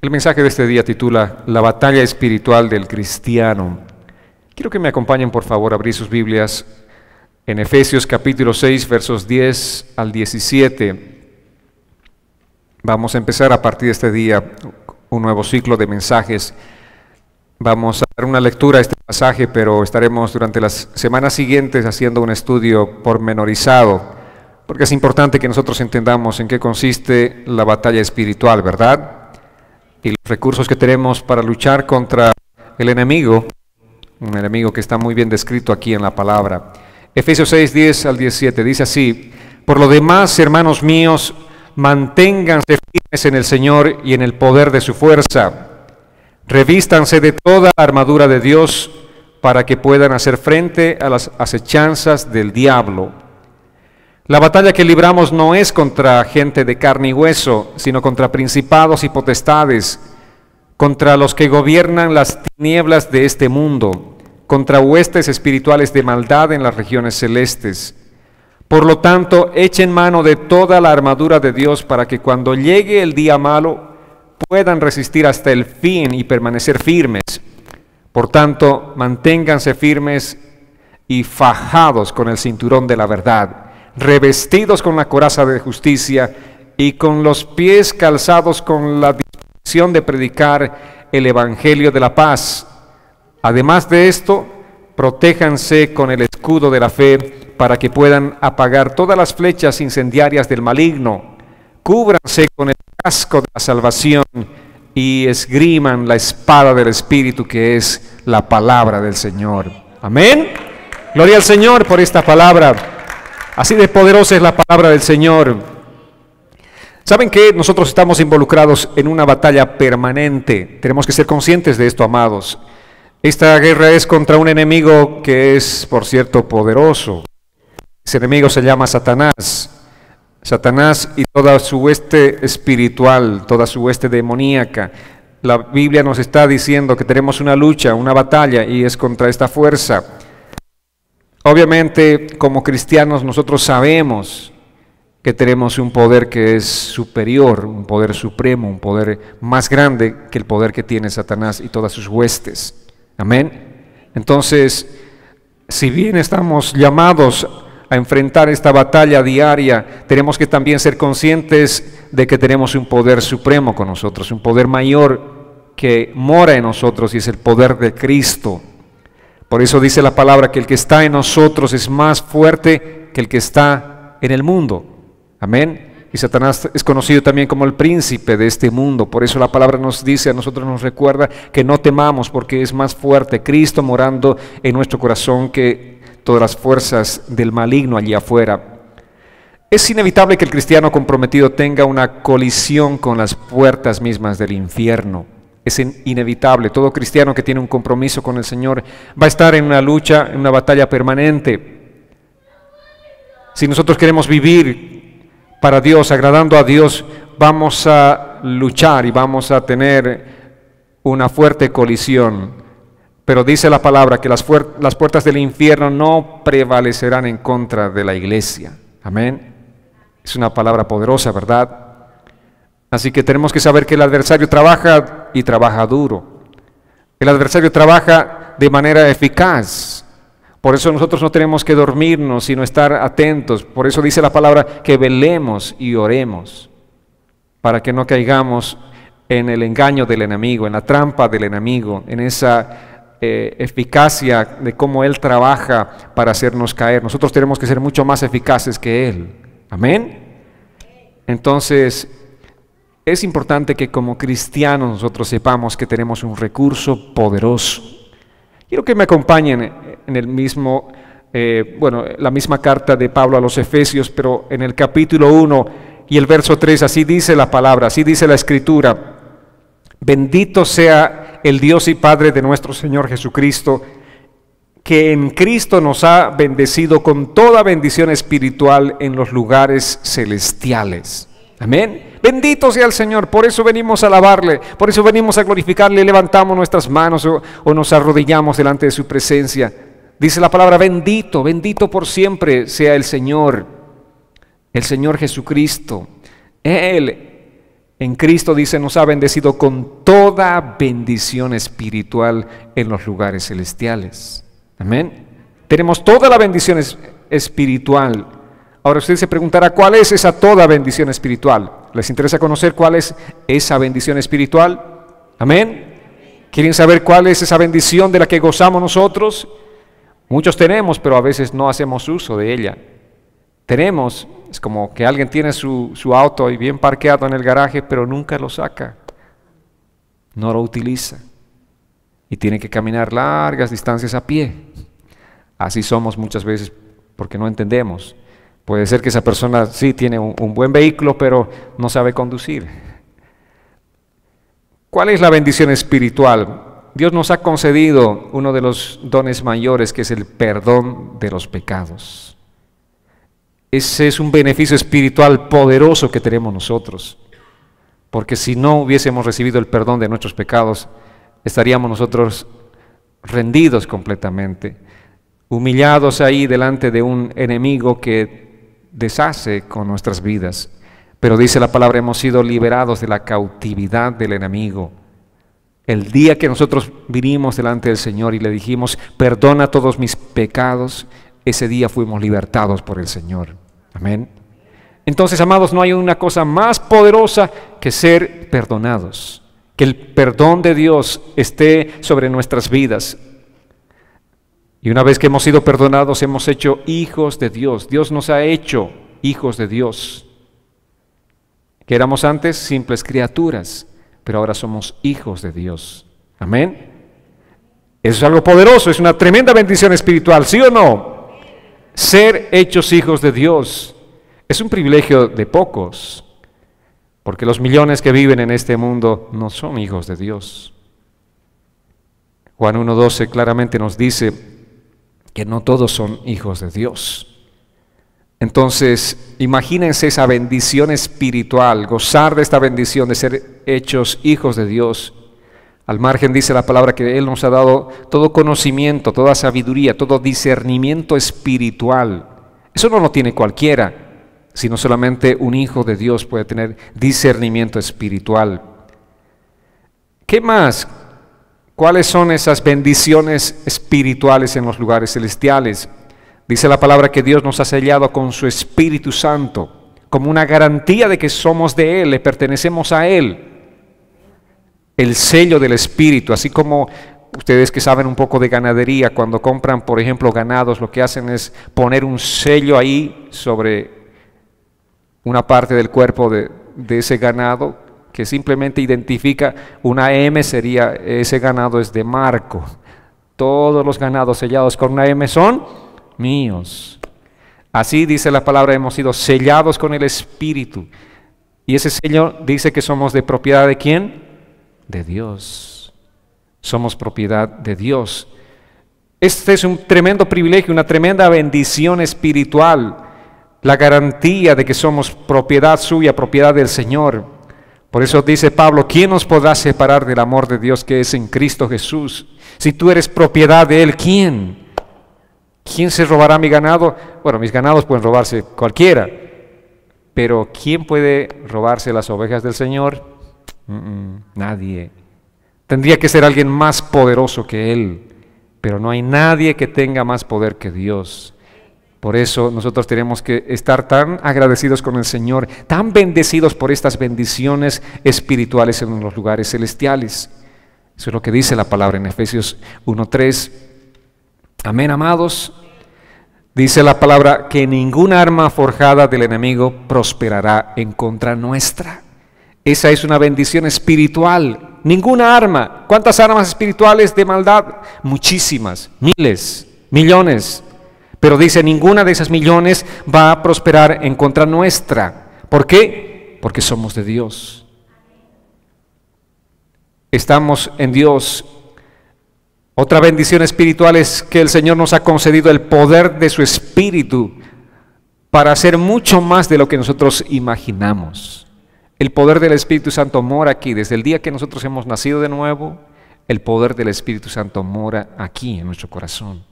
El mensaje de este día titula La batalla espiritual del cristiano. Quiero que me acompañen, por favor, a abrir sus Biblias en Efesios capítulo 6, versos 10 al 17. Vamos a empezar a partir de este día un nuevo ciclo de mensajes. Vamos a dar una lectura a este pasaje, pero estaremos durante las semanas siguientes haciendo un estudio pormenorizado, porque es importante que nosotros entendamos en qué consiste la batalla espiritual, ¿verdad? Y los recursos que tenemos para luchar contra el enemigo, un enemigo que está muy bien descrito aquí en la palabra. Efesios 6, 10 al 17, dice así: Por lo demás, hermanos míos, manténganse firmes en el Señor y en el poder de su fuerza. Revístanse de toda la armadura de Dios para que puedan hacer frente a las acechanzas del diablo. La batalla que libramos no es contra gente de carne y hueso, sino contra principados y potestades, contra los que gobiernan las tinieblas de este mundo, contra huestes espirituales de maldad en las regiones celestes. Por lo tanto, echen mano de toda la armadura de Dios para que cuando llegue el día malo puedan resistir hasta el fin y permanecer firmes. Por tanto, manténganse firmes y fajados con el cinturón de la verdad, revestidos con la coraza de justicia y con los pies calzados con la disposición de predicar el evangelio de la paz. Además de esto, protéjanse con el escudo de la fe para que puedan apagar todas las flechas incendiarias del maligno. Cúbranse con el casco de la salvación y esgriman la espada del Espíritu, que es la palabra del Señor. Amén. Gloria al Señor por esta palabra. Así de poderosa es la palabra del Señor. ¿Saben que nosotros estamos involucrados en una batalla permanente? Tenemos que ser conscientes de esto, amados. Esta guerra es contra un enemigo que es, por cierto, poderoso. Ese enemigo se llama Satanás. Satanás y toda su hueste espiritual, toda su hueste demoníaca. La Biblia nos está diciendo que tenemos una lucha, una batalla, y es contra esta fuerza. Obviamente, como cristianos, nosotros sabemos que tenemos un poder que es superior, un poder supremo, un poder más grande que el poder que tiene Satanás y todas sus huestes. Amén. Entonces, si bien estamos llamados a enfrentar esta batalla diaria, tenemos que también ser conscientes de que tenemos un poder supremo con nosotros, un poder mayor que mora en nosotros, y es el poder de Cristo. Por eso dice la palabra que el que está en nosotros es más fuerte que el que está en el mundo. Amén. Y Satanás es conocido también como el príncipe de este mundo. Por eso la palabra nos dice, a nosotros nos recuerda que no temamos, porque es más fuerte Cristo morando en nuestro corazón que todas las fuerzas del maligno allí afuera. Es inevitable que el cristiano comprometido tenga una colisión con las puertas mismas del infierno. Es inevitable. Todo cristiano que tiene un compromiso con el Señor va a estar en una lucha, en una batalla permanente. Si nosotros queremos vivir para Dios, agradando a Dios, vamos a luchar y vamos a tener una fuerte colisión. Pero dice la palabra que las puertas del infierno no prevalecerán en contra de la iglesia. Amén. Es una palabra poderosa, ¿verdad? Así que tenemos que saber que el adversario trabaja y trabaja duro. El adversario trabaja de manera eficaz. Por eso nosotros no tenemos que dormirnos, sino estar atentos. Por eso dice la palabra que velemos y oremos, para que no caigamos en el engaño del enemigo, en la trampa del enemigo, en esa eficacia de cómo Él trabaja para hacernos caer. Nosotros tenemos que ser mucho más eficaces que Él. Amén. Entonces, es importante que como cristianos nosotros sepamos que tenemos un recurso poderoso. Quiero que me acompañen en el mismo, la misma carta de Pablo a los Efesios, pero en el capítulo 1 y el verso 3, así dice la palabra, así dice la Escritura: Bendito sea el Dios y Padre de nuestro Señor Jesucristo, que en Cristo nos ha bendecido con toda bendición espiritual en los lugares celestiales. Amén. Bendito sea el Señor. Por eso venimos a alabarle, por eso venimos a glorificarle, levantamos nuestras manos o nos arrodillamos delante de su presencia. Dice la palabra: bendito, bendito por siempre sea el Señor Jesucristo. Él En Cristo, dice, nos ha bendecido con toda bendición espiritual en los lugares celestiales. Amén. Tenemos toda la bendición espiritual. Ahora usted se preguntará, ¿cuál es esa toda bendición espiritual? ¿Les interesa conocer cuál es esa bendición espiritual? Amén. ¿Quieren saber cuál es esa bendición de la que gozamos nosotros? Muchos tenemos, pero a veces no hacemos uso de ella. Tenemos, es como que alguien tiene su auto ahí bien parqueado en el garaje, pero nunca lo saca, no lo utiliza y tiene que caminar largas distancias a pie. Así somos muchas veces porque no entendemos. Puede ser que esa persona sí tiene un buen vehículo, pero no sabe conducir. ¿Cuál es la bendición espiritual? Dios nos ha concedido uno de los dones mayores, que es el perdón de los pecados. Ese es un beneficio espiritual poderoso que tenemos nosotros, porque si no hubiésemos recibido el perdón de nuestros pecados, estaríamos nosotros rendidos completamente, humillados ahí delante de un enemigo que deshace con nuestras vidas. Pero dice la palabra, hemos sido liberados de la cautividad del enemigo. El día que nosotros vinimos delante del Señor y le dijimos, perdona todos mis pecados, ese día fuimos libertados por el Señor. Amén. Entonces, amados, no hay una cosa más poderosa que ser perdonados, que el perdón de Dios esté sobre nuestras vidas. Y una vez que hemos sido perdonados, hemos hecho hijos de Dios. Dios nos ha hecho hijos de Dios. Que éramos antes simples criaturas, pero ahora somos hijos de Dios. Amén. Eso es algo poderoso, es una tremenda bendición espiritual, ¿sí o no? Ser hechos hijos de Dios es un privilegio de pocos, porque los millones que viven en este mundo no son hijos de Dios. Juan 1:12 claramente nos dice que no todos son hijos de Dios. Entonces, imagínense esa bendición espiritual, gozar de esta bendición de ser hechos hijos de Dios. Al margen dice la palabra que Él nos ha dado todo conocimiento, toda sabiduría, todo discernimiento espiritual. Eso no lo tiene cualquiera, sino solamente un hijo de Dios puede tener discernimiento espiritual. ¿Qué más? ¿Cuáles son esas bendiciones espirituales en los lugares celestiales? Dice la palabra que Dios nos ha sellado con su Espíritu Santo, como una garantía de que somos de Él, le pertenecemos a Él. El sello del Espíritu, así como ustedes que saben un poco de ganadería, cuando compran, por ejemplo, ganados, lo que hacen es poner un sello ahí sobre una parte del cuerpo de ese ganado, que simplemente identifica una M, sería ese ganado es de Marco. Todos los ganados sellados con una M son míos. Así dice la palabra, hemos sido sellados con el Espíritu. Y ese sello dice que somos de propiedad ¿de quién? De Dios. Somos propiedad de Dios. Este es un tremendo privilegio, una tremenda bendición espiritual, la garantía de que somos propiedad suya, propiedad del Señor. Por eso dice Pablo, ¿quién nos podrá separar del amor de Dios que es en Cristo Jesús? Si tú eres propiedad de Él, ¿quién? ¿Quién se robará mi ganado? Bueno, mis ganados pueden robarse cualquiera, pero ¿quién puede robarse las ovejas del Señor? Nadie. Tendría que ser alguien más poderoso que Él, pero no hay nadie que tenga más poder que Dios. Por eso nosotros tenemos que estar tan agradecidos con el Señor, tan bendecidos por estas bendiciones espirituales en los lugares celestiales. Eso es lo que dice la palabra en Efesios 1:3. Amén, amados. Dice la palabra que ninguna arma forjada del enemigo prosperará en contra nuestra. Esa es una bendición espiritual. Ninguna arma. ¿Cuántas armas espirituales de maldad? Muchísimas, miles, millones. Pero dice, ninguna de esas millones va a prosperar en contra nuestra. ¿Por qué? Porque somos de Dios. Estamos en Dios. Otra bendición espiritual es que el Señor nos ha concedido el poder de su Espíritu para hacer mucho más de lo que nosotros imaginamos. El poder del Espíritu Santo mora aquí. Desde el día que nosotros hemos nacido de nuevo, el poder del Espíritu Santo mora aquí en nuestro corazón.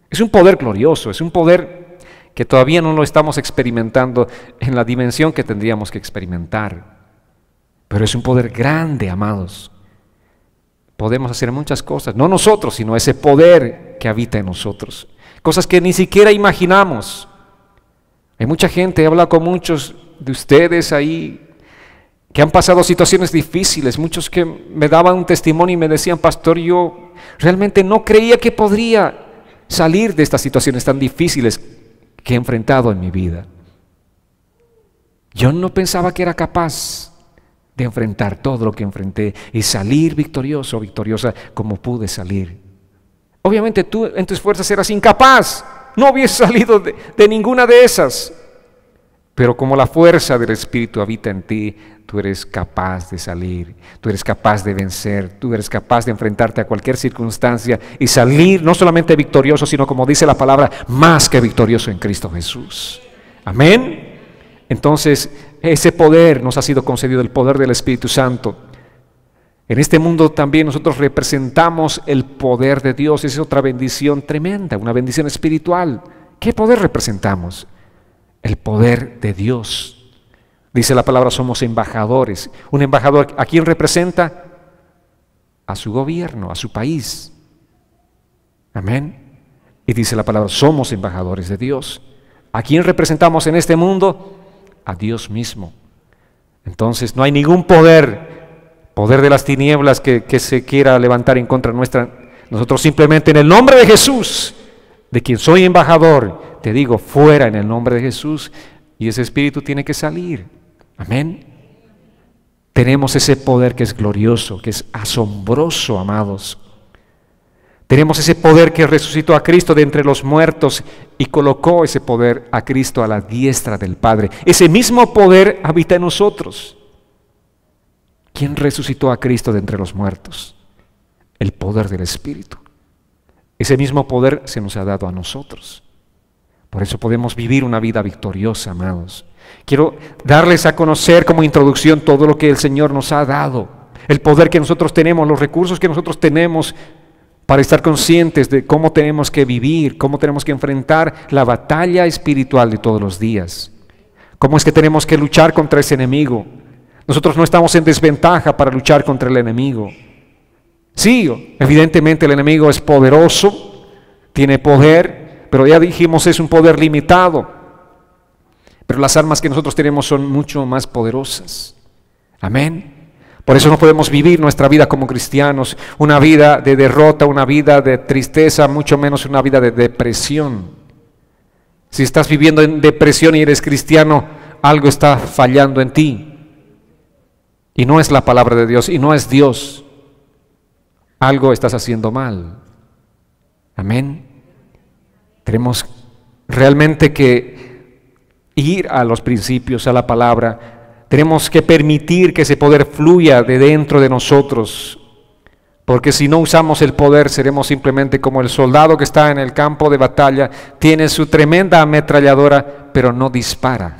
Es un poder glorioso, es un poder que todavía no lo estamos experimentando en la dimensión que tendríamos que experimentar. Pero es un poder grande, amados. Podemos hacer muchas cosas, no nosotros, sino ese poder que habita en nosotros. Cosas que ni siquiera imaginamos. Hay mucha gente, he hablado con muchos de ustedes ahí, que han pasado situaciones difíciles, muchos que me daban un testimonio y me decían, pastor, yo realmente no creía que podría salir de estas situaciones tan difíciles que he enfrentado en mi vida. Yo no pensaba que era capaz de enfrentar todo lo que enfrenté y salir victorioso o victoriosa como pude salir. Obviamente tú en tus fuerzas eras incapaz, no hubieses salido de ninguna de esas. Pero como la fuerza del Espíritu habita en ti, tú eres capaz de salir, tú eres capaz de vencer, tú eres capaz de enfrentarte a cualquier circunstancia y salir no solamente victorioso, sino como dice la palabra, más que victorioso en Cristo Jesús. Amén. Entonces, ese poder nos ha sido concedido, el poder del Espíritu Santo. En este mundo también nosotros representamos el poder de Dios, esa es otra bendición tremenda, una bendición espiritual. ¿Qué poder representamos? El poder de Dios. Dice la palabra, somos embajadores. Un embajador, ¿a quién representa? A su gobierno, a su país. Amén. Y dice la palabra, somos embajadores de Dios. ¿A quién representamos en este mundo? A Dios mismo. Entonces no hay ningún poder de las tinieblas que se quiera levantar en contra nuestra. Nosotros simplemente en el nombre de Jesús, de quien soy embajador, te digo, fuera en el nombre de Jesús, y ese espíritu tiene que salir. Amén. Tenemos ese poder que es glorioso, que es asombroso, amados. Tenemos ese poder que resucitó a Cristo de entre los muertos y colocó ese poder a Cristo a la diestra del Padre. Ese mismo poder habita en nosotros. ¿Quién resucitó a Cristo de entre los muertos? El poder del Espíritu. Ese mismo poder se nos ha dado a nosotros. Por eso podemos vivir una vida victoriosa, amados. Quiero darles a conocer como introducción todo lo que el Señor nos ha dado. El poder que nosotros tenemos, los recursos que nosotros tenemos para estar conscientes de cómo tenemos que vivir, cómo tenemos que enfrentar la batalla espiritual de todos los días. Cómo es que tenemos que luchar contra ese enemigo. Nosotros no estamos en desventaja para luchar contra el enemigo. Sí, evidentemente el enemigo es poderoso, tiene poder, pero ya dijimos es un poder limitado. Pero las armas que nosotros tenemos son mucho más poderosas. Amén. Por eso no podemos vivir nuestra vida como cristianos, una vida de derrota, una vida de tristeza, mucho menos una vida de depresión. Si estás viviendo en depresión y eres cristiano, algo está fallando en ti. Y no es la palabra de Dios, y no es Dios. Algo estás haciendo mal. Amén. Tenemos realmente que ir a los principios, a la palabra. Tenemos que permitir que ese poder fluya de dentro de nosotros, porque si no usamos el poder seremos simplemente como el soldado que está en el campo de batalla, tiene su tremenda ametralladora, pero no dispara.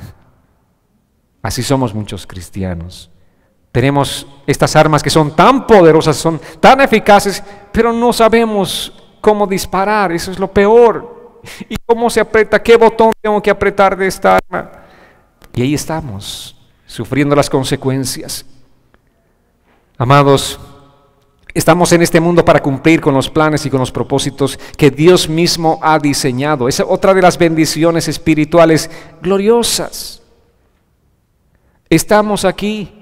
Así somos muchos cristianos. Tenemos estas armas que son tan poderosas, son tan eficaces, pero no sabemos cómo disparar, eso es lo peor. ¿Y cómo se aprieta? ¿Qué botón tengo que apretar de esta arma? Y ahí estamos, sufriendo las consecuencias. Amados, estamos en este mundo para cumplir con los planes y con los propósitos que Dios mismo ha diseñado. Es otra de las bendiciones espirituales gloriosas. Estamos aquí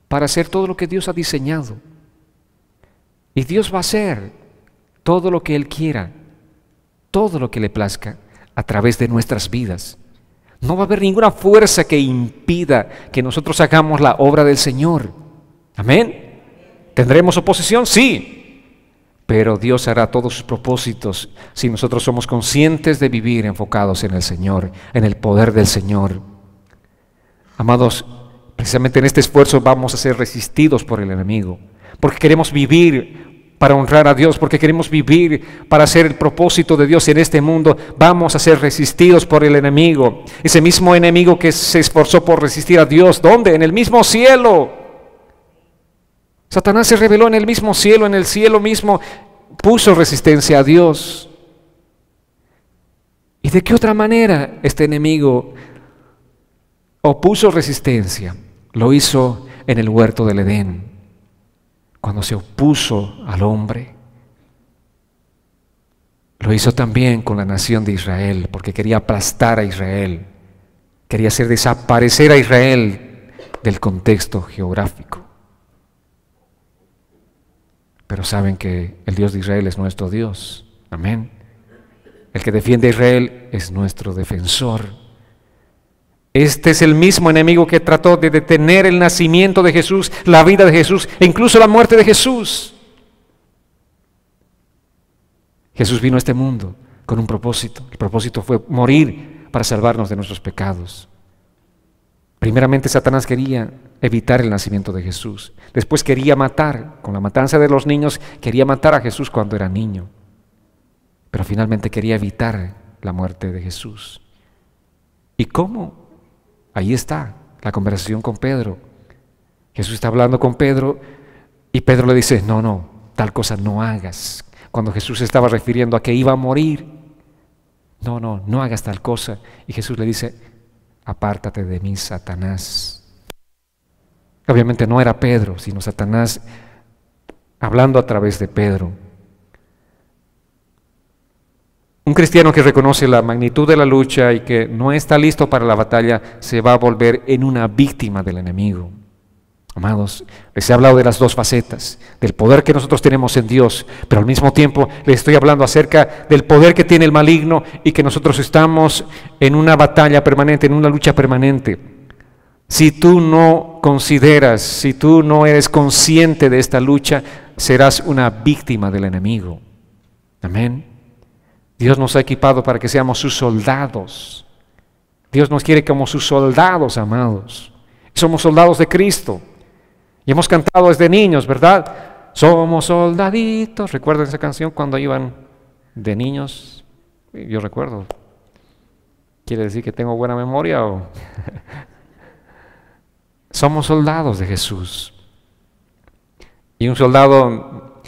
para hacer todo lo que Dios ha diseñado. Y Dios va a hacer todo lo que Él quiera, todo lo que le plazca a través de nuestras vidas. No va a haber ninguna fuerza que impida que nosotros hagamos la obra del Señor. Amén. ¿Tendremos oposición? Sí. Pero Dios hará todos sus propósitos si nosotros somos conscientes de vivir enfocados en el Señor, en el poder del Señor. Amados, precisamente en este esfuerzo vamos a ser resistidos por el enemigo, porque queremos vivir para honrar a Dios, porque queremos vivir para hacer el propósito de Dios en este mundo. Vamos a ser resistidos por el enemigo, ese mismo enemigo que se esforzó por resistir a Dios. ¿Dónde? En el mismo cielo. Satanás se rebeló en el mismo cielo, en el cielo mismo puso resistencia a Dios. ¿Y de qué otra manera este enemigo opuso resistencia? Lo hizo en el huerto del Edén, cuando se opuso al hombre. Lo hizo también con la nación de Israel, porque quería aplastar a Israel, quería hacer desaparecer a Israel del contexto geográfico. Pero saben que el Dios de Israel es nuestro Dios. Amén. El que defiende a Israel es nuestro defensor. Este es el mismo enemigo que trató de detener el nacimiento de Jesús, la vida de Jesús e incluso la muerte de Jesús. Jesús vino a este mundo con un propósito. El propósito fue morir para salvarnos de nuestros pecados. Primeramente, Satanás quería evitar el nacimiento de Jesús. Después quería matar, con la matanza de los niños, quería matar a Jesús cuando era niño. Pero finalmente quería evitar la muerte de Jesús. ¿Y cómo? Ahí está la conversación con Pedro. Jesús está hablando con Pedro y Pedro le dice, no, tal cosa no hagas. Cuando Jesús se estaba refiriendo a que iba a morir, no hagas tal cosa. Y Jesús le dice, apártate de mí, Satanás. Obviamente no era Pedro, sino Satanás hablando a través de Pedro. Un cristiano que reconoce la magnitud de la lucha y que no está listo para la batalla se va a volver en una víctima del enemigo. Amados, les he hablado de las dos facetas, del poder que nosotros tenemos en Dios, pero al mismo tiempo les estoy hablando acerca del poder que tiene el maligno y que nosotros estamos en una batalla permanente, en una lucha permanente. Si tú no consideras, si tú no eres consciente de esta lucha, serás una víctima del enemigo. Amén. Dios nos ha equipado para que seamos sus soldados. Dios nos quiere como sus soldados, amados. Somos soldados de Cristo. Y hemos cantado desde niños, ¿verdad? Somos soldaditos. ¿Recuerdan esa canción cuando iban de niños? Yo recuerdo. ¿Quiere decir que tengo buena memoria o...? Somos soldados de Jesús. Y un soldado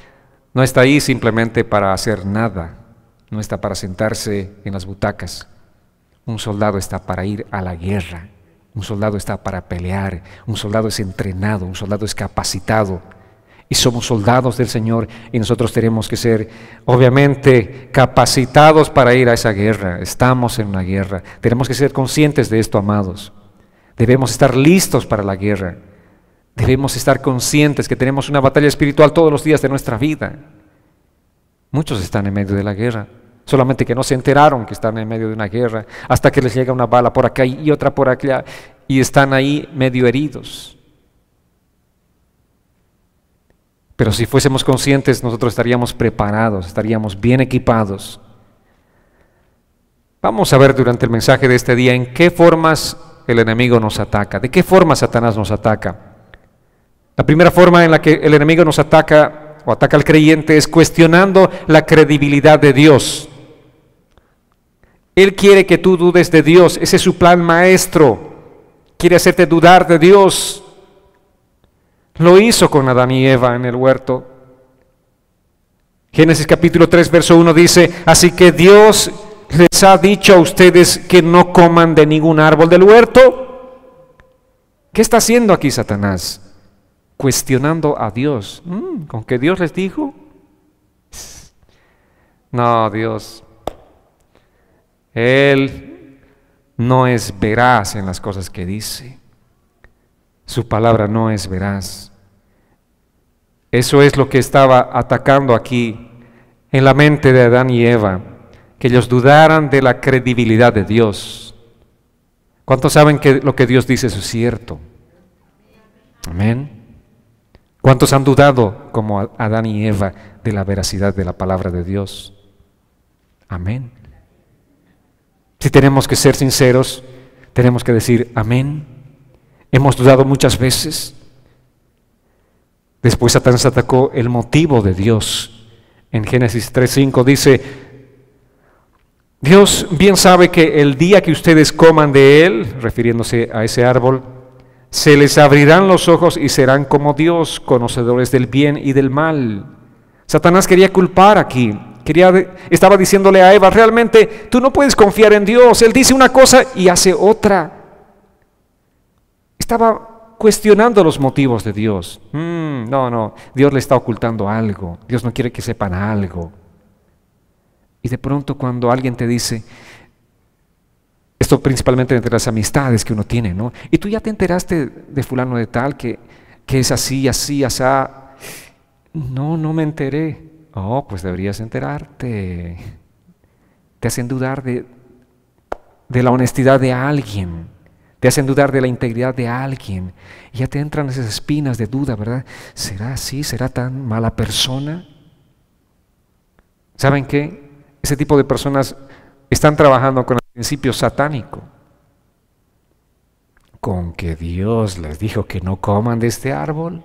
no está ahí simplemente para hacer nada. No está para sentarse en las butacas. Un soldado está para ir a la guerra. Un soldado está para pelear. Un soldado es entrenado. Un soldado es capacitado. Y somos soldados del Señor y nosotros tenemos que ser, obviamente, capacitados para ir a esa guerra. Estamos en una guerra. Tenemos que ser conscientes de esto, amados. Debemos estar listos para la guerra. Debemos estar conscientes que tenemos una batalla espiritual todos los días de nuestra vida. Muchos están en medio de la guerra, solamente que no se enteraron que están en medio de una guerra, hasta que les llega una bala por acá y otra por allá, y están ahí medio heridos. Pero si fuésemos conscientes, nosotros estaríamos preparados, estaríamos bien equipados. Vamos a ver durante el mensaje de este día en qué formas el enemigo nos ataca, de qué forma Satanás nos ataca. La primera forma en la que el enemigo nos ataca o ataca al creyente es cuestionando la credibilidad de Dios. Él quiere que tú dudes de Dios, ese es su plan maestro. Quiere hacerte dudar de Dios. Lo hizo con Adán y Eva en el huerto. Génesis capítulo 3, verso 1 dice, así que Dios les ha dicho a ustedes que no coman de ningún árbol del huerto. ¿Qué está haciendo aquí Satanás? Cuestionando a Dios. ¿Con qué Dios les dijo? No, Dios. Él no es veraz en las cosas que dice. Su palabra no es veraz. Eso es lo que estaba atacando aquí en la mente de Adán y Eva, que ellos dudaran de la credibilidad de Dios. ¿Cuántos saben que lo que Dios dice es cierto? Amén. ¿Cuántos han dudado, como Adán y Eva, de la veracidad de la palabra de Dios? Amén. Si tenemos que ser sinceros, tenemos que decir amén. Hemos dudado muchas veces. Después Satanás atacó el motivo de Dios. En Génesis 3:5 dice, Dios bien sabe que el día que ustedes coman de él, refiriéndose a ese árbol, se les abrirán los ojos y serán como Dios, conocedores del bien y del mal. Satanás quería culpar aquí, estaba diciéndole a Eva, realmente tú no puedes confiar en Dios, Él dice una cosa y hace otra. Estaba cuestionando los motivos de Dios. No, Dios le está ocultando algo. Dios no quiere que sepan algo. Y de pronto cuando alguien te dice, esto principalmente entre las amistades que uno tiene, ¿no? Y tú ya te enteraste de fulano de tal que es así, así, asá. No me enteré. Oh, pues deberías enterarte. Te hacen dudar de la honestidad de alguien. Te hacen dudar de la integridad de alguien. Y ya te entran esas espinas de duda, ¿verdad? ¿Será así? ¿Será tan mala persona? ¿Saben qué? Ese tipo de personas están trabajando con el principio satánico. ¿Con que Dios les dijo que no coman de este árbol?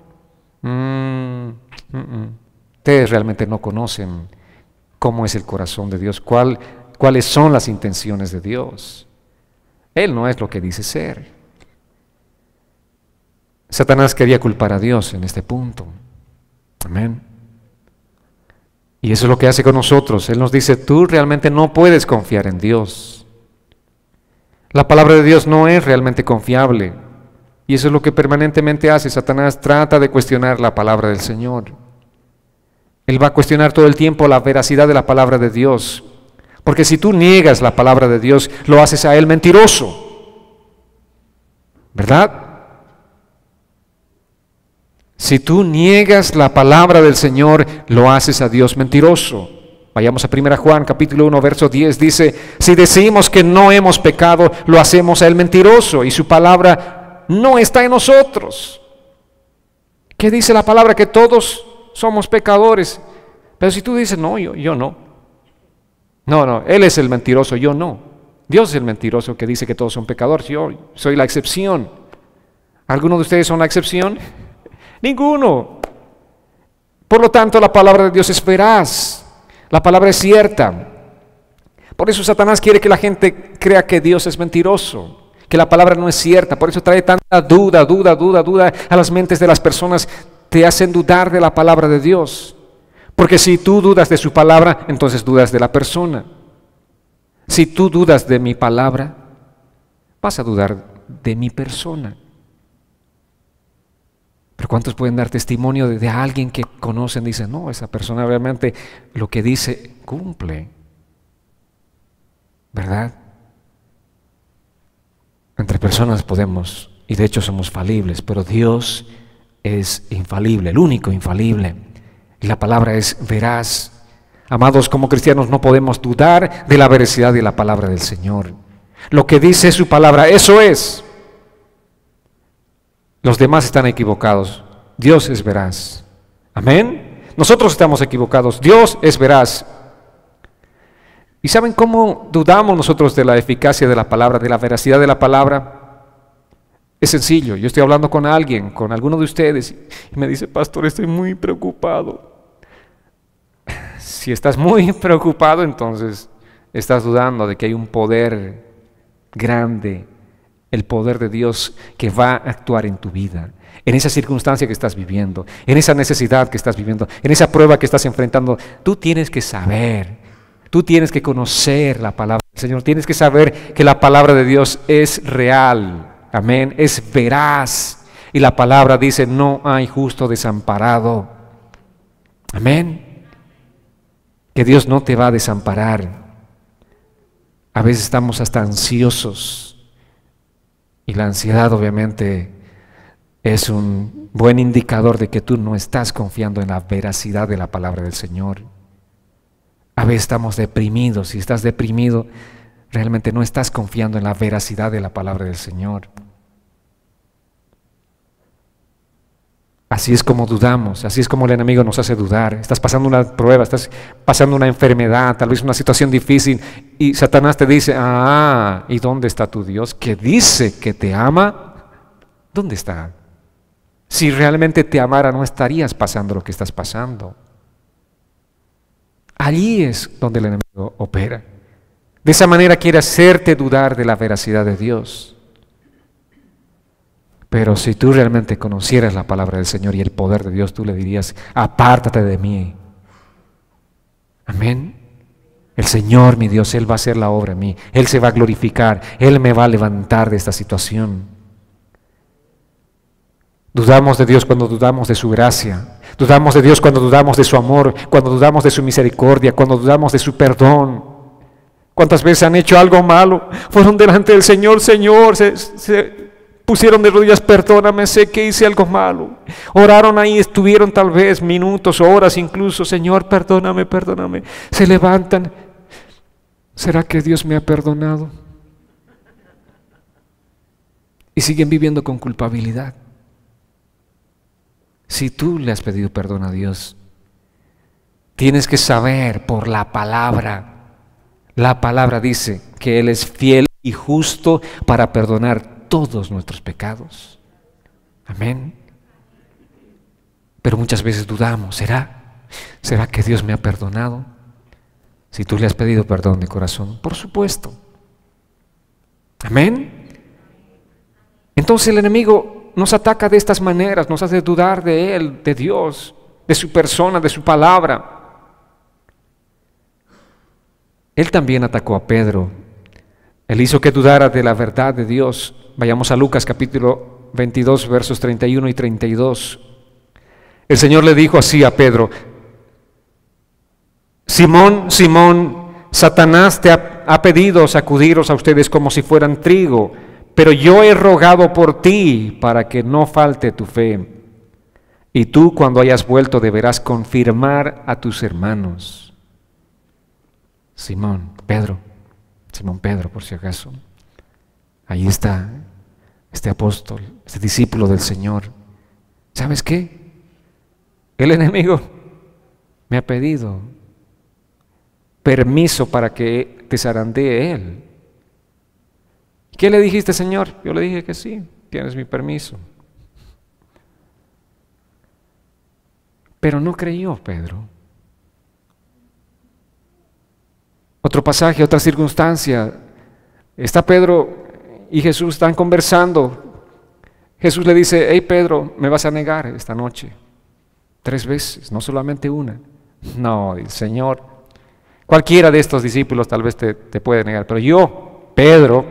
Ustedes realmente no conocen cómo es el corazón de Dios, cuáles son las intenciones de Dios. Él no es lo que dice ser. Satanás quería culpar a Dios en este punto. Amén. Y eso es lo que hace con nosotros. Él nos dice, tú realmente no puedes confiar en Dios. La palabra de Dios no es realmente confiable. Y eso es lo que permanentemente hace. Satanás trata de cuestionar la palabra del Señor. Él va a cuestionar todo el tiempo la veracidad de la palabra de Dios. Porque si tú niegas la palabra de Dios, lo haces a Él mentiroso. ¿Verdad? Si tú niegas la palabra del Señor, lo haces a Dios mentiroso. Vayamos a 1 Juan capítulo 1, verso 10, dice, si decimos que no hemos pecado, lo hacemos a Él mentiroso y su palabra no está en nosotros. ¿Qué dice la palabra? Que todos somos pecadores. Pero si tú dices, no, yo no. No, Él es el mentiroso, yo no. Dios es el mentiroso que dice que todos son pecadores, yo soy la excepción. ¿Alguno de ustedes son la excepción? Ninguno. Por lo tanto, la palabra de Dios es veraz, la palabra es cierta. Por eso Satanás quiere que la gente crea que Dios es mentiroso, que la palabra no es cierta. Por eso trae tanta duda a las mentes de las personas, te hacen dudar de la palabra de Dios. Porque si tú dudas de su palabra, entonces dudas de la persona. Si tú dudas de mi palabra, vas a dudar de mi persona. Pero ¿cuántos pueden dar testimonio de alguien que conocen? Dicen, no, esa persona realmente lo que dice cumple. ¿Verdad? Entre personas podemos, y de hecho somos falibles, pero Dios es infalible, el único infalible. Y la palabra es veraz. Amados, como cristianos no podemos dudar de la veracidad de la palabra del Señor. Lo que dice su palabra, eso es. Los demás están equivocados. Dios es veraz. Amén. Nosotros estamos equivocados. Dios es veraz. ¿Y saben cómo dudamos nosotros de la eficacia de la palabra, de la veracidad de la palabra? Es sencillo. Yo estoy hablando con alguien, con alguno de ustedes, y me dice, pastor, estoy muy preocupado. Si estás muy preocupado, entonces estás dudando de que hay un poder grande, el poder de Dios que va a actuar en tu vida, en esa circunstancia que estás viviendo, en esa necesidad que estás viviendo, en esa prueba que estás enfrentando. Tú tienes que saber, tú tienes que conocer la palabra del Señor, tienes que saber que la palabra de Dios es real, amén, es veraz. Y la palabra dice, no hay justo desamparado, amén. Que Dios no te va a desamparar. A veces estamos hasta ansiosos y la ansiedad obviamente es un buen indicador de que tú no estás confiando en la veracidad de la palabra del Señor. A veces estamos deprimidos. Si estás deprimido, realmente no estás confiando en la veracidad de la palabra del Señor. Así es como dudamos, así es como el enemigo nos hace dudar. Estás pasando una prueba, estás pasando una enfermedad, tal vez una situación difícil, y Satanás te dice, ¿y dónde está tu Dios que dice que te ama? ¿Dónde está? Si realmente te amara, no estarías pasando lo que estás pasando. Allí es donde el enemigo opera. De esa manera quiere hacerte dudar de la veracidad de Dios. Pero si tú realmente conocieras la palabra del Señor y el poder de Dios, tú le dirías, apártate de mí. Amén. El Señor, mi Dios, Él va a hacer la obra en mí. Él se va a glorificar. Él me va a levantar de esta situación. Dudamos de Dios cuando dudamos de su gracia. Dudamos de Dios cuando dudamos de su amor, cuando dudamos de su misericordia, cuando dudamos de su perdón. ¿Cuántas veces han hecho algo malo? Fueron delante del Señor, Señor, se pusieron de rodillas, perdóname, sé que hice algo malo. Oraron ahí, estuvieron tal vez minutos, horas incluso, Señor, perdóname, perdóname. Se levantan. ¿Será que Dios me ha perdonado? Y siguen viviendo con culpabilidad. Si tú le has pedido perdón a Dios, tienes que saber por la palabra. La palabra dice que Él es fiel y justo para perdonar todos nuestros pecados. Amén. Pero muchas veces dudamos, ¿será que Dios me ha perdonado? Si tú le has pedido perdón de corazón, por supuesto. Amén. Entonces el enemigo nos ataca de estas maneras, nos hace dudar de Él, de Dios, de su persona, de su palabra. Él también atacó a Pedro. Él hizo que dudara de la verdad de Dios. Vayamos a Lucas capítulo 22, versos 31 y 32. El Señor le dijo así a Pedro: Simón, Simón, Satanás te ha pedido sacudiros a ustedes como si fueran trigo, pero yo he rogado por ti para que no falte tu fe. Y tú, cuando hayas vuelto, deberás confirmar a tus hermanos. Simón Pedro, por si acaso. Ahí está este apóstol, este discípulo del Señor. ¿Sabes qué? El enemigo me ha pedido permiso para que te zarandee él. ¿Qué le dijiste, Señor? Yo le dije que sí, tienes mi permiso. Pero no creyó Pedro. Otro pasaje, otra circunstancia. Está Pedro y Jesús están conversando. Jesús le dice: hey Pedro, me vas a negar esta noche 3 veces, no solamente una. No, el Señor, cualquiera de estos discípulos tal vez te puede negar, pero yo, Pedro,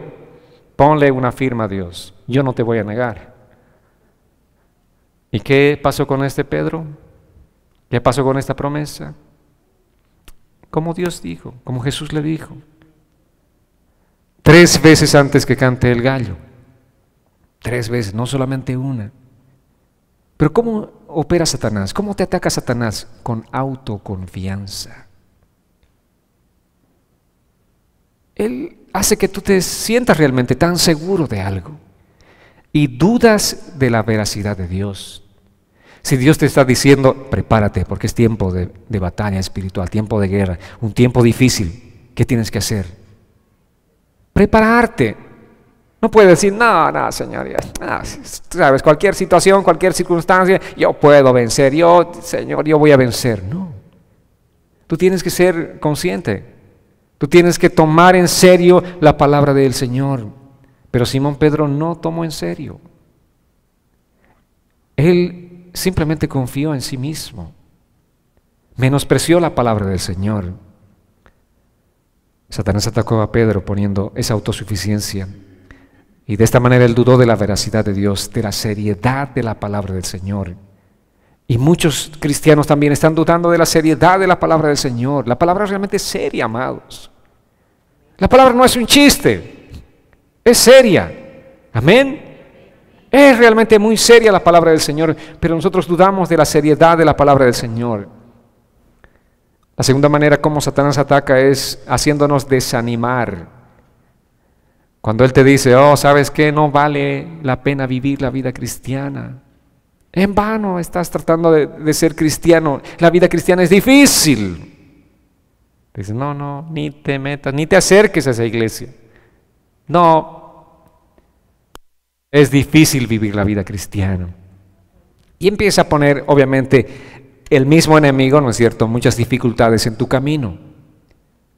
ponle una firma a Dios, yo no te voy a negar. ¿Y qué pasó con este Pedro? ¿Qué pasó con esta promesa? Como Dios dijo, como Jesús le dijo. 3 veces antes que cante el gallo. 3 veces, no solamente una. Pero ¿cómo opera Satanás? ¿Cómo te ataca Satanás? Con autoconfianza. Él hace que tú te sientas realmente tan seguro de algo y dudas de la veracidad de Dios. Si Dios te está diciendo: prepárate porque es tiempo de batalla espiritual, tiempo de guerra, un tiempo difícil, ¿qué tienes que hacer? Prepararte. No puedes decir: no, Señor, sabes, cualquier situación, cualquier circunstancia, yo puedo vencer, Señor, yo voy a vencer. No. Tú tienes que ser consciente. Tú tienes que tomar en serio la palabra del Señor. Pero Simón Pedro no tomó en serio. Él simplemente confió en sí mismo, menospreció la palabra del Señor. Satanás atacó a Pedro poniendo esa autosuficiencia, y de esta manera él dudó de la veracidad de Dios, de la seriedad de la palabra del Señor. Y muchos cristianos también están dudando de la seriedad de la palabra del Señor. La palabra es realmente seria, amados. La palabra no es un chiste, es seria. Amén. Es realmente muy seria la palabra del Señor, pero nosotros dudamos de la seriedad de la palabra del Señor. La segunda manera como Satanás ataca es haciéndonos desanimar. Cuando Él te dice: ¿sabes qué? No vale la pena vivir la vida cristiana. En vano estás tratando de ser cristiano. La vida cristiana es difícil. Dices: no, ni te metas, ni te acerques a esa iglesia. No. Es difícil vivir la vida cristiana. Y empieza a poner, obviamente, el mismo enemigo, ¿no es cierto?, muchas dificultades en tu camino.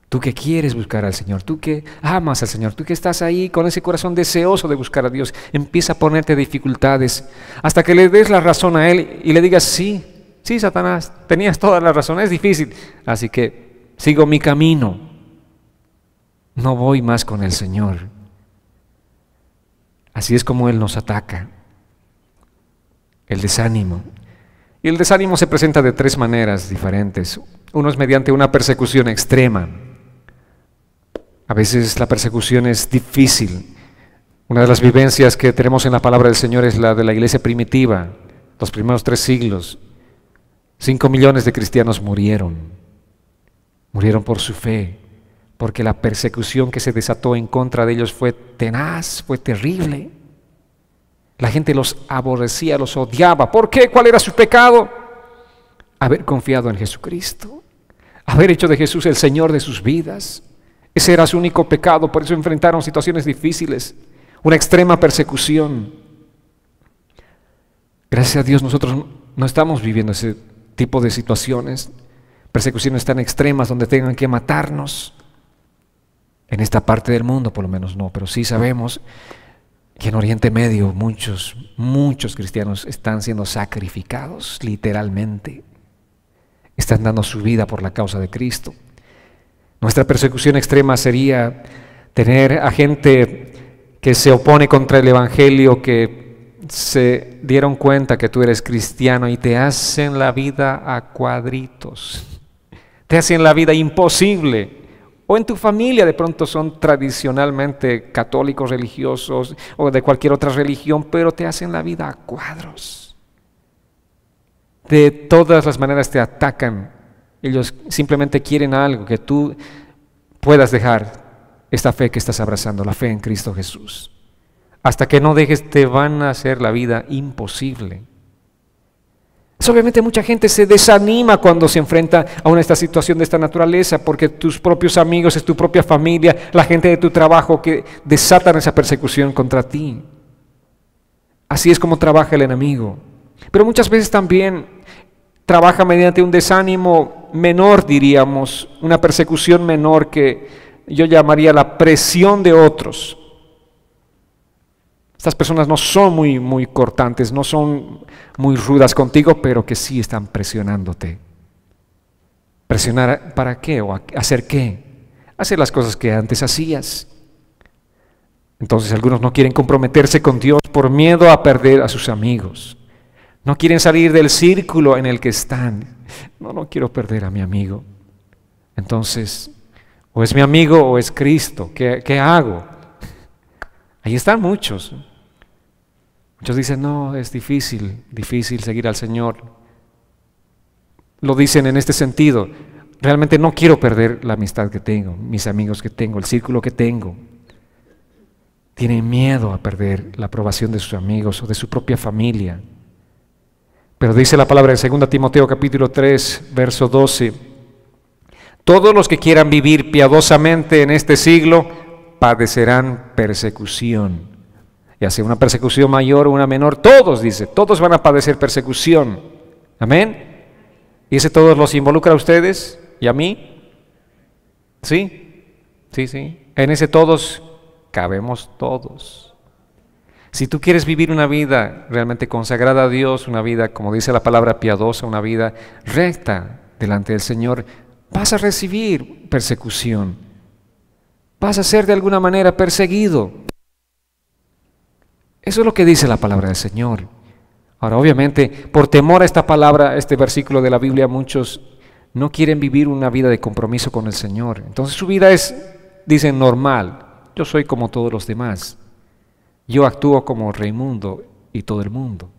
Tú que quieres buscar al Señor, tú que amas al Señor, tú que estás ahí con ese corazón deseoso de buscar a Dios, empieza a ponerte dificultades hasta que le des la razón a Él y le digas: sí, Satanás, tenías toda la razón, es difícil, así que sigo mi camino, no voy más con el Señor. Así es como Él nos ataca. el desánimo. Y el desánimo se presenta de tres maneras diferentes. Uno es mediante una persecución extrema. A veces la persecución es difícil. Una de las vivencias que tenemos en la palabra del Señor es la de la iglesia primitiva, los primeros 3 siglos. 5 millones de cristianos murieron por su fe, porque la persecución que se desató en contra de ellos fue tenaz, fue terrible. La gente los aborrecía, los odiaba. ¿Por qué? ¿Cuál era su pecado? Haber confiado en Jesucristo, haber hecho de Jesús el Señor de sus vidas. Ese era su único pecado, por eso enfrentaron situaciones difíciles, una extrema persecución. Gracias a Dios nosotros no estamos viviendo ese tipo de situaciones, persecuciones tan extremas donde tengan que matarnos. En esta parte del mundo por lo menos no, pero sí sabemos que en Oriente Medio muchos cristianos están siendo sacrificados, literalmente. Están dando su vida por la causa de Cristo. Nuestra persecución extrema sería tener a gente que se opone contra el Evangelio, que se dieron cuenta que tú eres cristiano y te hacen la vida a cuadritos, te hacen la vida imposible. O en tu familia de pronto son tradicionalmente católicos, religiosos o de cualquier otra religión, pero te hacen la vida a cuadros. De todas las maneras te atacan. Ellos simplemente quieren algo, que tú puedas dejar esta fe que estás abrazando, la fe en Cristo Jesús. Hasta que no dejes, te van a hacer la vida imposible. Obviamente mucha gente se desanima cuando se enfrenta a esta situación de esta naturaleza, porque tus propios amigos, es tu propia familia, la gente de tu trabajo que desatan esa persecución contra ti. Así es como trabaja el enemigo. Pero muchas veces también trabaja mediante un desánimo menor, diríamos, una persecución menor que yo llamaría la presión de otros. Estas personas no son muy cortantes, no son muy rudas contigo, pero que sí están presionándote. ¿Presionar para qué? ¿O hacer qué? Hacer las cosas que antes hacías. Entonces algunos no quieren comprometerse con Dios por miedo a perder a sus amigos. No quieren salir del círculo en el que están. No quiero perder a mi amigo. Entonces, o es mi amigo o es Cristo. ¿Qué hago? Ahí están muchos. Muchos dicen, no, es difícil seguir al Señor. Lo dicen en este sentido. Realmente no quiero perder la amistad que tengo, mis amigos que tengo, el círculo que tengo. Tienen miedo a perder la aprobación de sus amigos o de su propia familia. Pero dice la palabra en 2 Timoteo capítulo 3, verso 12. Todos los que quieran vivir piadosamente en este siglo padecerán persecución. Ya sea una persecución mayor o una menor, todos van a padecer persecución. Amén. ¿Y ese todos los involucra a ustedes y a mí? Sí. En ese todos cabemos todos. Si tú quieres vivir una vida realmente consagrada a Dios, una vida, como dice la palabra, piadosa, una vida recta delante del Señor, vas a recibir persecución. Vas a ser de alguna manera perseguido. Eso es lo que dice la palabra del Señor. Ahora, obviamente, por temor a esta palabra, este versículo de la Biblia, muchos no quieren vivir una vida de compromiso con el Señor. Entonces su vida es, dicen, normal. Yo soy como todos los demás. Yo actúo como Raimundo y todo el mundo.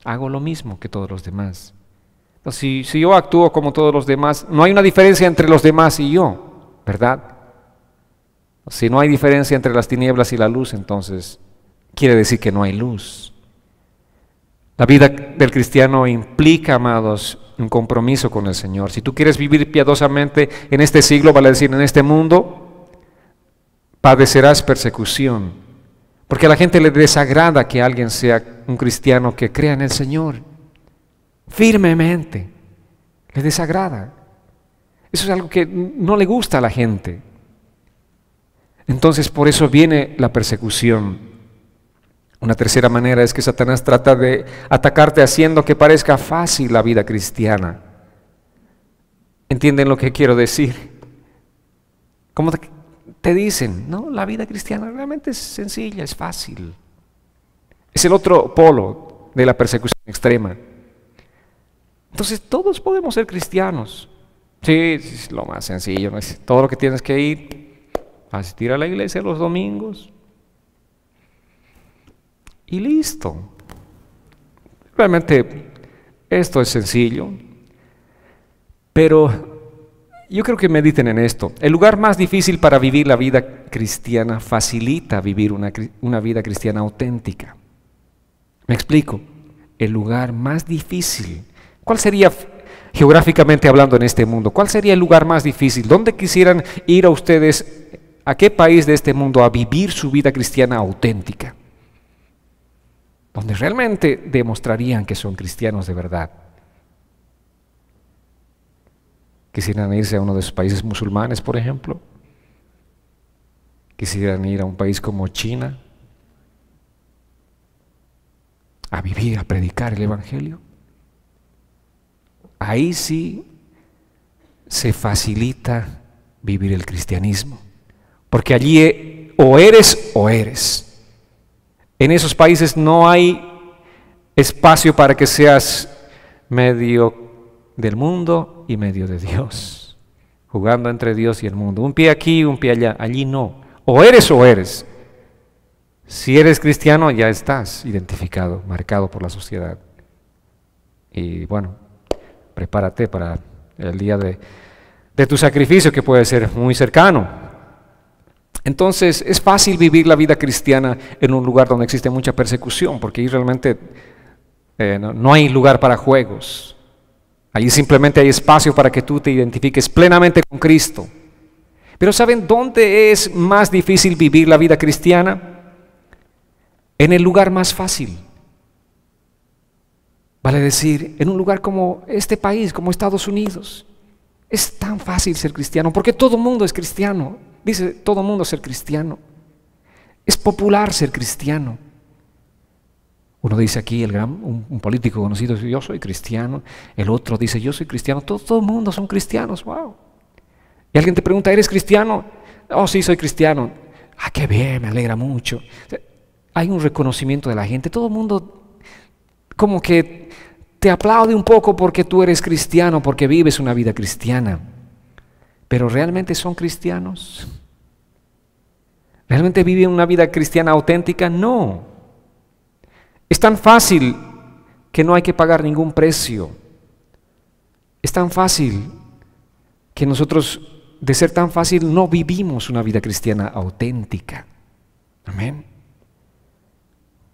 Hago lo mismo que todos los demás. Entonces, si yo actúo como todos los demás, no hay una diferencia entre los demás y yo, ¿verdad? Si no hay diferencia entre las tinieblas y la luz, entonces quiere decir que no hay luz. La vida del cristiano implica, amados, un compromiso con el Señor. Si tú quieres vivir piadosamente en este siglo, vale decir en este mundo, padecerás persecución. Porque a la gente le desagrada que alguien sea un cristiano que crea en el Señor firmemente. Le desagrada. Eso es algo que no le gusta a la gente. Entonces por eso viene la persecución. Una tercera manera es que Satanás trata de atacarte haciendo que parezca fácil la vida cristiana. ¿Entienden lo que quiero decir? Como te dicen, no, la vida cristiana realmente es sencilla, es fácil. Es el otro polo. de la persecución extrema. Entonces todos podemos ser cristianos. Sí, es lo más sencillo, ¿no? Todo lo que tienes que ir, asistir a la iglesia los domingos y listo. Realmente esto es sencillo, pero yo creo que mediten en esto. El lugar más difícil para vivir la vida cristiana facilita vivir una vida cristiana auténtica. Me explico. El lugar más difícil. ¿Cuál sería, geográficamente hablando, en este mundo? ¿Cuál sería el lugar más difícil? ¿Dónde quisieran ir a ustedes? ¿A qué país de este mundo a vivir su vida cristiana auténtica? Donde realmente demostrarían que son cristianos de verdad. Quisieran irse a uno de esos países musulmanes, por ejemplo. Quisieran ir a un país como China a vivir, a predicar el Evangelio. Ahí sí se facilita vivir el cristianismo, porque allí o eres o eres. En esos países no hay espacio para que seas medio del mundo y medio de Dios, jugando entre Dios y el mundo, un pie aquí, un pie allá. Allí no, o eres o eres. Si eres cristiano ya estás identificado, marcado por la sociedad. Y bueno, prepárate para el día de tu sacrificio, que puede ser muy cercano. Entonces es fácil vivir la vida cristiana en un lugar donde existe mucha persecución, porque ahí realmente no hay lugar para juegos. Allí simplemente hay espacio para que tú te identifiques plenamente con Cristo. Pero ¿saben dónde es más difícil vivir la vida cristiana? En el lugar más fácil. Vale decir, en un lugar como este país, como Estados Unidos. Es tan fácil ser cristiano, porque todo el mundo es cristiano. Dice todo el mundo ser cristiano. Es popular ser cristiano. Uno dice aquí, un político conocido dice, yo soy cristiano. El otro dice, yo soy cristiano. Todo el mundo son cristianos, wow. Y alguien te pregunta, ¿eres cristiano? Oh, sí, soy cristiano. Ah, qué bien, me alegra mucho. O sea, hay un reconocimiento de la gente. Todo el mundo como que te aplaude un poco porque tú eres cristiano, porque vives una vida cristiana. ¿Pero realmente son cristianos? ¿Realmente viven una vida cristiana auténtica? No. Es tan fácil que no hay que pagar ningún precio. Es tan fácil que nosotros, de ser tan fácil, no vivimos una vida cristiana auténtica. Amén.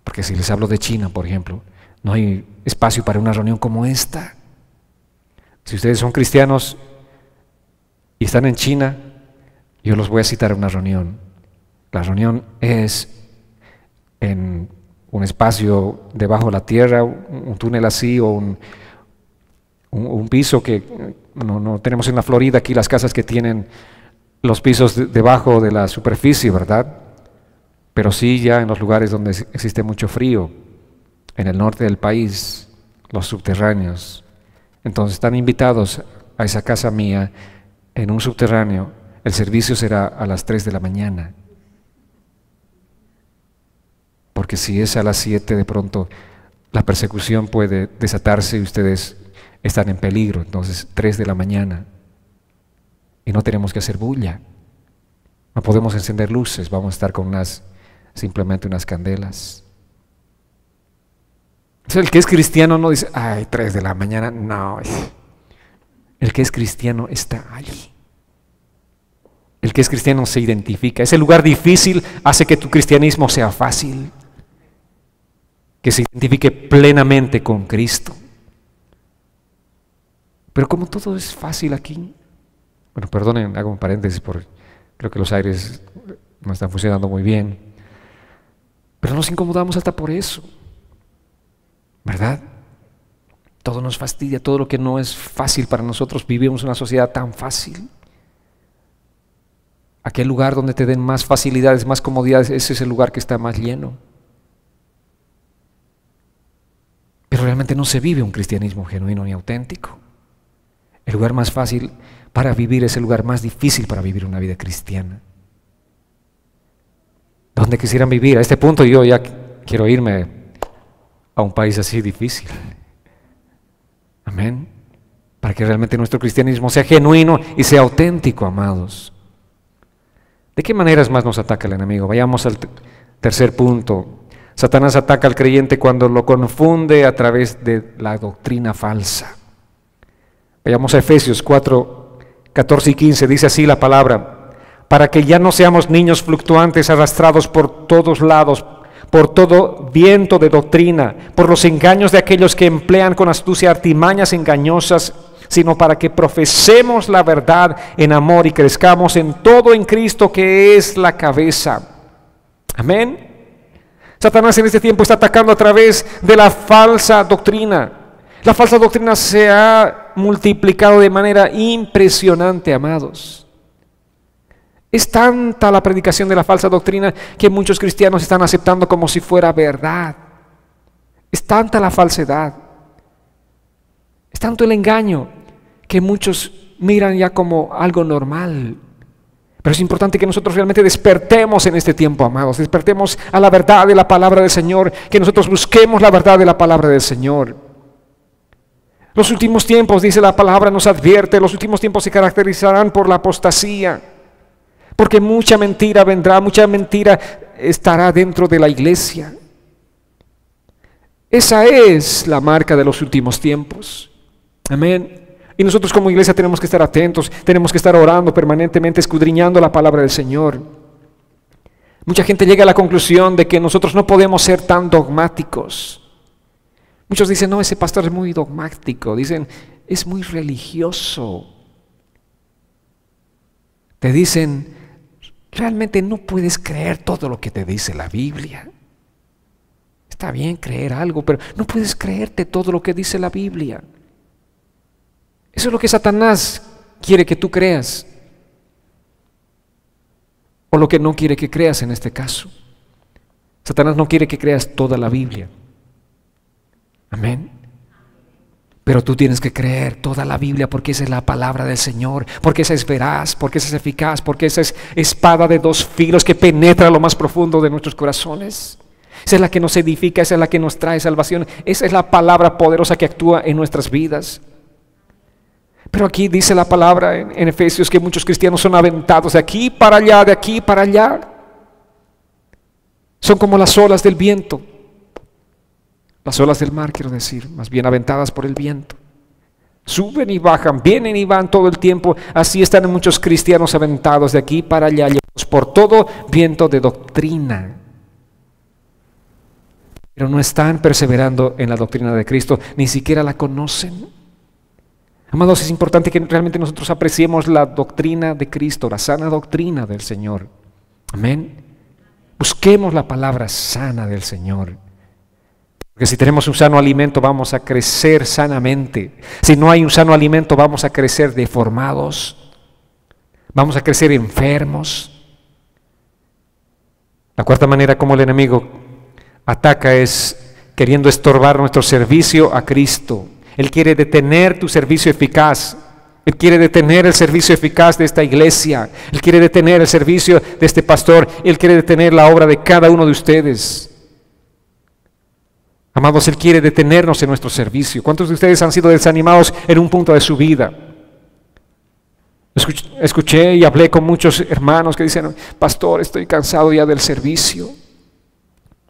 Porque si les hablo de China, por ejemplo, no hay espacio para una reunión como esta. Si ustedes son cristianos y están en China, yo los voy a citar a una reunión. La reunión es en un espacio debajo de la tierra, un túnel así, o un piso que no tenemos en la Florida aquí las casas que tienen los pisos debajo de la superficie, ¿verdad? Pero sí ya en los lugares donde existe mucho frío, en el norte del país, los subterráneos. Entonces están invitados a esa casa mía en un subterráneo. El servicio será a las 3 de la mañana. Porque si es a las 7, de pronto la persecución puede desatarse y ustedes están en peligro. Entonces 3 de la mañana. Y no tenemos que hacer bulla. No podemos encender luces, vamos a estar con simplemente unas candelas. O sea, el que es cristiano no dice, ay, 3 de la mañana, no. El que es cristiano está allí. El que es cristiano se identifica. Ese lugar difícil hace que tu cristianismo sea fácil, que se identifique plenamente con Cristo. Pero como todo es fácil aquí, bueno, perdonen, hago un paréntesis porque creo que los aires no están funcionando muy bien, pero nos incomodamos hasta por eso, ¿verdad? Todo nos fastidia, todo lo que no es fácil para nosotros. Vivimos en una sociedad tan fácil. Aquel lugar donde te den más facilidades, más comodidades, ese es el lugar que está más lleno. Pero realmente no se vive un cristianismo genuino ni auténtico. El lugar más fácil para vivir es el lugar más difícil para vivir una vida cristiana. ¿Dónde quisieran vivir? A este punto yo ya quiero irme a un país así difícil. Amén. Para que realmente nuestro cristianismo sea genuino y sea auténtico, amados. ¿De qué maneras más nos ataca el enemigo? Vayamos al tercer punto. Satanás ataca al creyente cuando lo confunde a través de la doctrina falsa. Vayamos a Efesios 4, 14 y 15. Dice así la palabra: para que ya no seamos niños fluctuantes, arrastrados por todos lados, por todo viento de doctrina, por los engaños de aquellos que emplean con astucia artimañas engañosas, sino para que profesemos la verdad en amor y crezcamos en todo en Cristo, que es la cabeza. Amén. Satanás en este tiempo está atacando a través de la falsa doctrina. La falsa doctrina se ha multiplicado de manera impresionante, amados. Es tanta la predicación de la falsa doctrina que muchos cristianos están aceptando como si fuera verdad. Es tanta la falsedad, es tanto el engaño, que muchos miran ya como algo normal. Pero es importante que nosotros realmente despertemos en este tiempo, amados. Despertemos a la verdad de la palabra del Señor, que nosotros busquemos la verdad de la palabra del Señor. Los últimos tiempos, dice la palabra, nos advierte, los últimos tiempos se caracterizarán por la apostasía, porque mucha mentira vendrá, mucha mentira estará dentro de la iglesia. Esa es la marca de los últimos tiempos. Amén. Y nosotros como iglesia tenemos que estar atentos, tenemos que estar orando permanentemente, escudriñando la palabra del Señor. Mucha gente llega a la conclusión de que nosotros no podemos ser tan dogmáticos. Muchos dicen, no, ese pastor es muy dogmático, dicen, es muy religioso. Te dicen, realmente no puedes creer todo lo que te dice la Biblia. Está bien creer algo, pero no puedes creerte todo lo que dice la Biblia. Eso es lo que Satanás quiere que tú creas, o lo que no quiere que creas en este caso. Satanás no quiere que creas toda la Biblia. Amén. Pero tú tienes que creer toda la Biblia, porque esa es la palabra del Señor, porque esa es veraz, porque esa es eficaz, porque esa es espada de dos filos que penetra lo más profundo de nuestros corazones. Esa es la que nos edifica, esa es la que nos trae salvación, esa es la palabra poderosa que actúa en nuestras vidas. Pero aquí dice la palabra en Efesios que muchos cristianos son aventados de aquí para allá, de aquí para allá. Son como las olas del viento, las olas del mar, quiero decir, más bien aventadas por el viento. Suben y bajan, vienen y van todo el tiempo. Así están muchos cristianos aventados de aquí para allá, llevados por todo viento de doctrina. Pero no están perseverando en la doctrina de Cristo, ni siquiera la conocen. Amados, es importante que realmente nosotros apreciemos la doctrina de Cristo, la sana doctrina del Señor. Amén. Busquemos la palabra sana del Señor. Porque si tenemos un sano alimento vamos a crecer sanamente. Si no hay un sano alimento vamos a crecer deformados. Vamos a crecer enfermos. La cuarta manera como el enemigo ataca es queriendo estorbar nuestro servicio a Cristo. Él quiere detener tu servicio eficaz. Él quiere detener el servicio eficaz de esta iglesia. Él quiere detener el servicio de este pastor. Él quiere detener la obra de cada uno de ustedes. Amados, Él quiere detenernos en nuestro servicio. ¿Cuántos de ustedes han sido desanimados en un punto de su vida? Escuché y hablé con muchos hermanos que dicen, pastor, estoy cansado ya del servicio.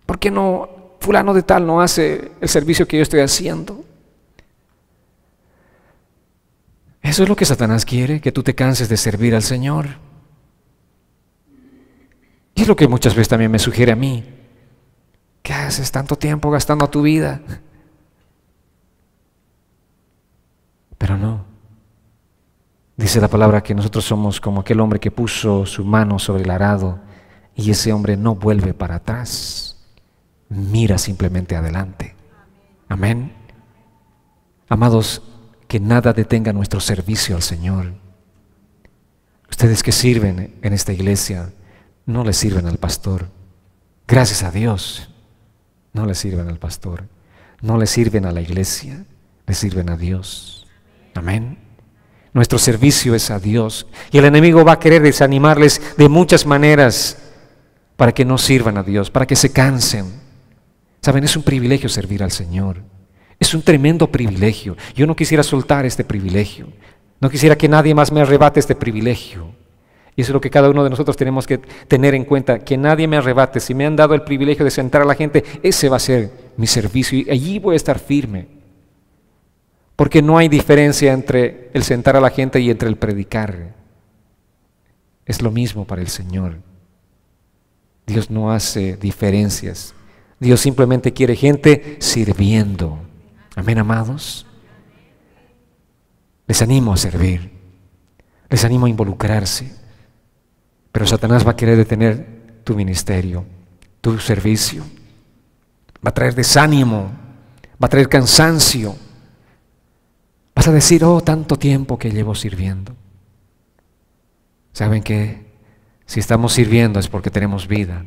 ¿Por qué no fulano de tal no hace el servicio que yo estoy haciendo? Eso es lo que Satanás quiere, que tú te canses de servir al Señor. Y es lo que muchas veces también me sugiere a mí. ¿Qué haces tanto tiempo gastando tu vida? Pero no. Dice la palabra que nosotros somos como aquel hombre que puso su mano sobre el arado y ese hombre no vuelve para atrás. Mira simplemente adelante. Amén. Amados, que nada detenga nuestro servicio al Señor. Ustedes que sirven en esta iglesia, no le sirven al pastor. Gracias a Dios, no le sirven al pastor. No le sirven a la iglesia, le sirven a Dios. Amén. Nuestro servicio es a Dios. Y el enemigo va a querer desanimarles de muchas maneras para que no sirvan a Dios, para que se cansen. Saben, es un privilegio servir al Señor. Es un tremendo privilegio. Yo no quisiera soltar este privilegio. No quisiera que nadie más me arrebate este privilegio. Y eso es lo que cada uno de nosotros tenemos que tener en cuenta, que nadie me arrebate. Si me han dado el privilegio de sentar a la gente, ese va a ser mi servicio y allí voy a estar firme. Porque no hay diferencia entre el sentar a la gente y entre el predicar. Es lo mismo para el Señor. Dios no hace diferencias. Dios simplemente quiere gente sirviendo. Amén, amados. Les animo a servir. Les animo a involucrarse. Pero Satanás va a querer detener tu ministerio, tu servicio. Va a traer desánimo, va a traer cansancio. Vas a decir, oh, tanto tiempo que llevo sirviendo. ¿Saben qué? Si estamos sirviendo es porque tenemos vida.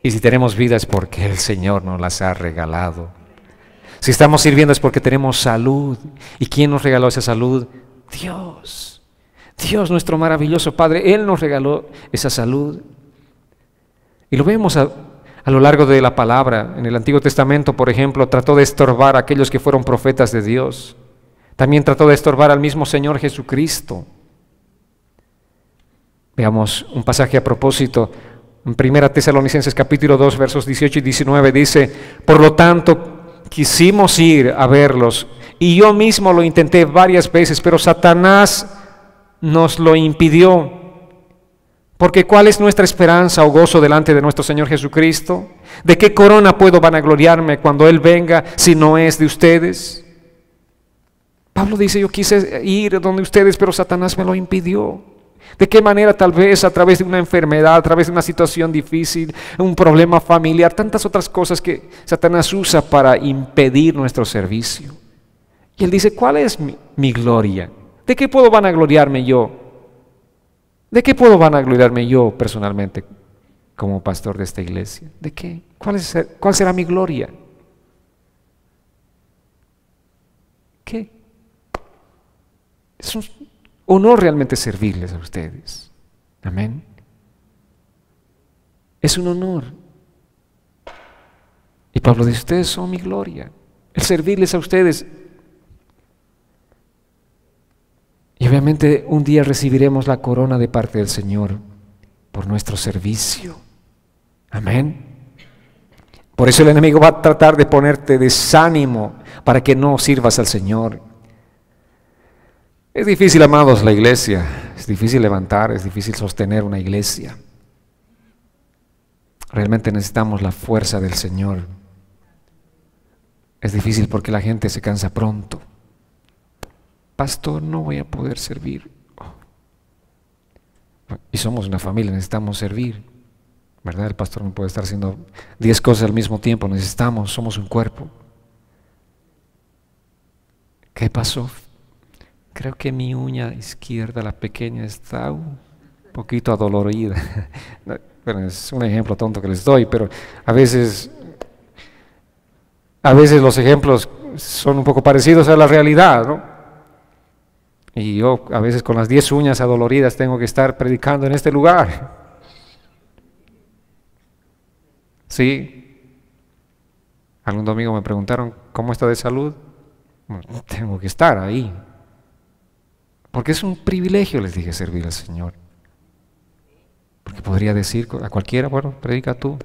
Y si tenemos vida es porque el Señor nos las ha regalado. Si estamos sirviendo es porque tenemos salud. ¿Y quién nos regaló esa salud? Dios. Dios, nuestro maravilloso Padre, Él nos regaló esa salud. Y lo vemos a lo largo de la palabra. En el Antiguo Testamento, por ejemplo, trató de estorbar a aquellos que fueron profetas de Dios. También trató de estorbar al mismo Señor Jesucristo. Veamos un pasaje a propósito. En 1 Tesalonicenses capítulo 2, versos 18 y 19 dice, por lo tanto, quisimos ir a verlos, y yo mismo lo intenté varias veces, pero Satanás nos lo impidió. Porque ¿cuál es nuestra esperanza o gozo delante de nuestro Señor Jesucristo? ¿De qué corona puedo vanagloriarme cuando Él venga si no es de ustedes? Pablo dice, yo quise ir donde ustedes, pero Satanás me lo impidió. ¿De qué manera? Tal vez a través de una enfermedad, a través de una situación difícil, un problema familiar, tantas otras cosas que Satanás usa para impedir nuestro servicio. Y Él dice, ¿cuál es mi gloria? ¿De qué puedo vanagloriarme yo? ¿De qué puedo vanagloriarme yo personalmente como pastor de esta iglesia? ¿De qué? ¿Cuál será mi gloria? ¿Qué? Es un honor realmente servirles a ustedes. Amén. Es un honor. Y Pablo dice, ustedes son mi gloria. El servirles a ustedes. Y obviamente un día recibiremos la corona de parte del Señor por nuestro servicio. Amén. Por eso el enemigo va a tratar de ponerte desánimo para que no sirvas al Señor. Es difícil, amados, la iglesia. Es difícil levantar, es difícil sostener una iglesia. Realmente necesitamos la fuerza del Señor. Es difícil porque la gente se cansa pronto. Pastor, no voy a poder servir. Y somos una familia, necesitamos servir, ¿verdad? El pastor no puede estar haciendo 10 cosas al mismo tiempo, somos un cuerpo. ¿Qué pasó? Creo que mi uña izquierda, la pequeña, está un poquito adolorida. Bueno, es un ejemplo tonto que les doy, pero a veces los ejemplos son un poco parecidos a la realidad, ¿no? Y yo a veces con las 10 uñas adoloridas tengo que estar predicando en este lugar. Sí. Algún domingo me preguntaron, ¿cómo está de salud? Bueno, tengo que estar ahí. Porque es un privilegio, les dije, servir al Señor. Porque podría decir a cualquiera, bueno, predica tú.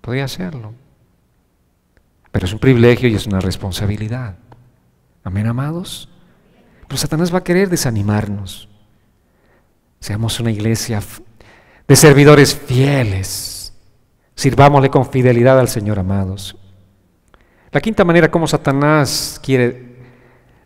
Podría hacerlo. Pero es un privilegio y es una responsabilidad. Amén, amados. Pero Satanás va a querer desanimarnos. Seamos una iglesia de servidores fieles. Sirvámosle con fidelidad al Señor, amados. La quinta manera como Satanás quiere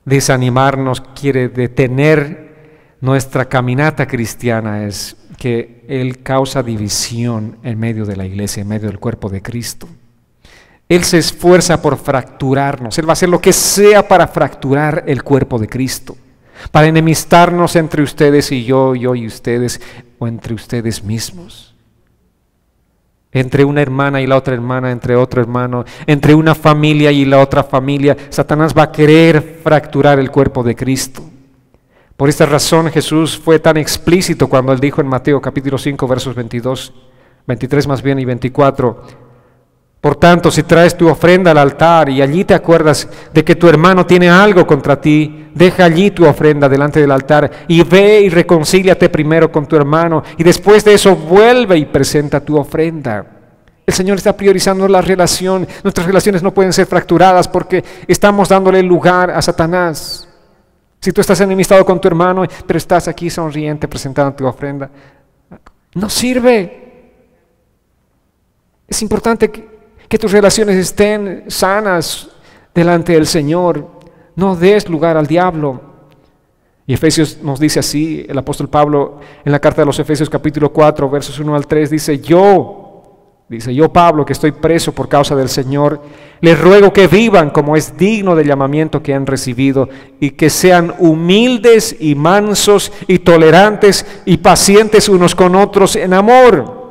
desanimarnos, quiere detener nuestra caminata cristiana es que Él causa división en medio de la iglesia, en medio del cuerpo de Cristo. Él se esfuerza por fracturarnos. Él va a hacer lo que sea para fracturar el cuerpo de Cristo, para enemistarnos entre ustedes y yo y ustedes, o entre ustedes mismos, entre una hermana y la otra hermana, entre otro hermano, entre una familia y la otra familia. Satanás va a querer fracturar el cuerpo de Cristo. Por esta razón Jesús fue tan explícito cuando Él dijo en Mateo capítulo 5 versos 23 más bien y 24, Por tanto, si traes tu ofrenda al altar y allí te acuerdas de que tu hermano tiene algo contra ti, deja allí tu ofrenda delante del altar y ve y reconcíliate primero con tu hermano y después de eso vuelve y presenta tu ofrenda. El Señor está priorizando la relación. Nuestras relaciones no pueden ser fracturadas porque estamos dándole lugar a Satanás. Si tú estás enemistado con tu hermano, pero estás aquí sonriente presentando tu ofrenda, no sirve. Es importante que tus relaciones estén sanas delante del Señor. No des lugar al diablo. Y Efesios nos dice así, el apóstol Pablo en la carta de los Efesios capítulo 4, versos 1 al 3, dice, yo Pablo, que estoy preso por causa del Señor, les ruego que vivan como es digno del llamamiento que han recibido y que sean humildes y mansos y tolerantes y pacientes unos con otros en amor.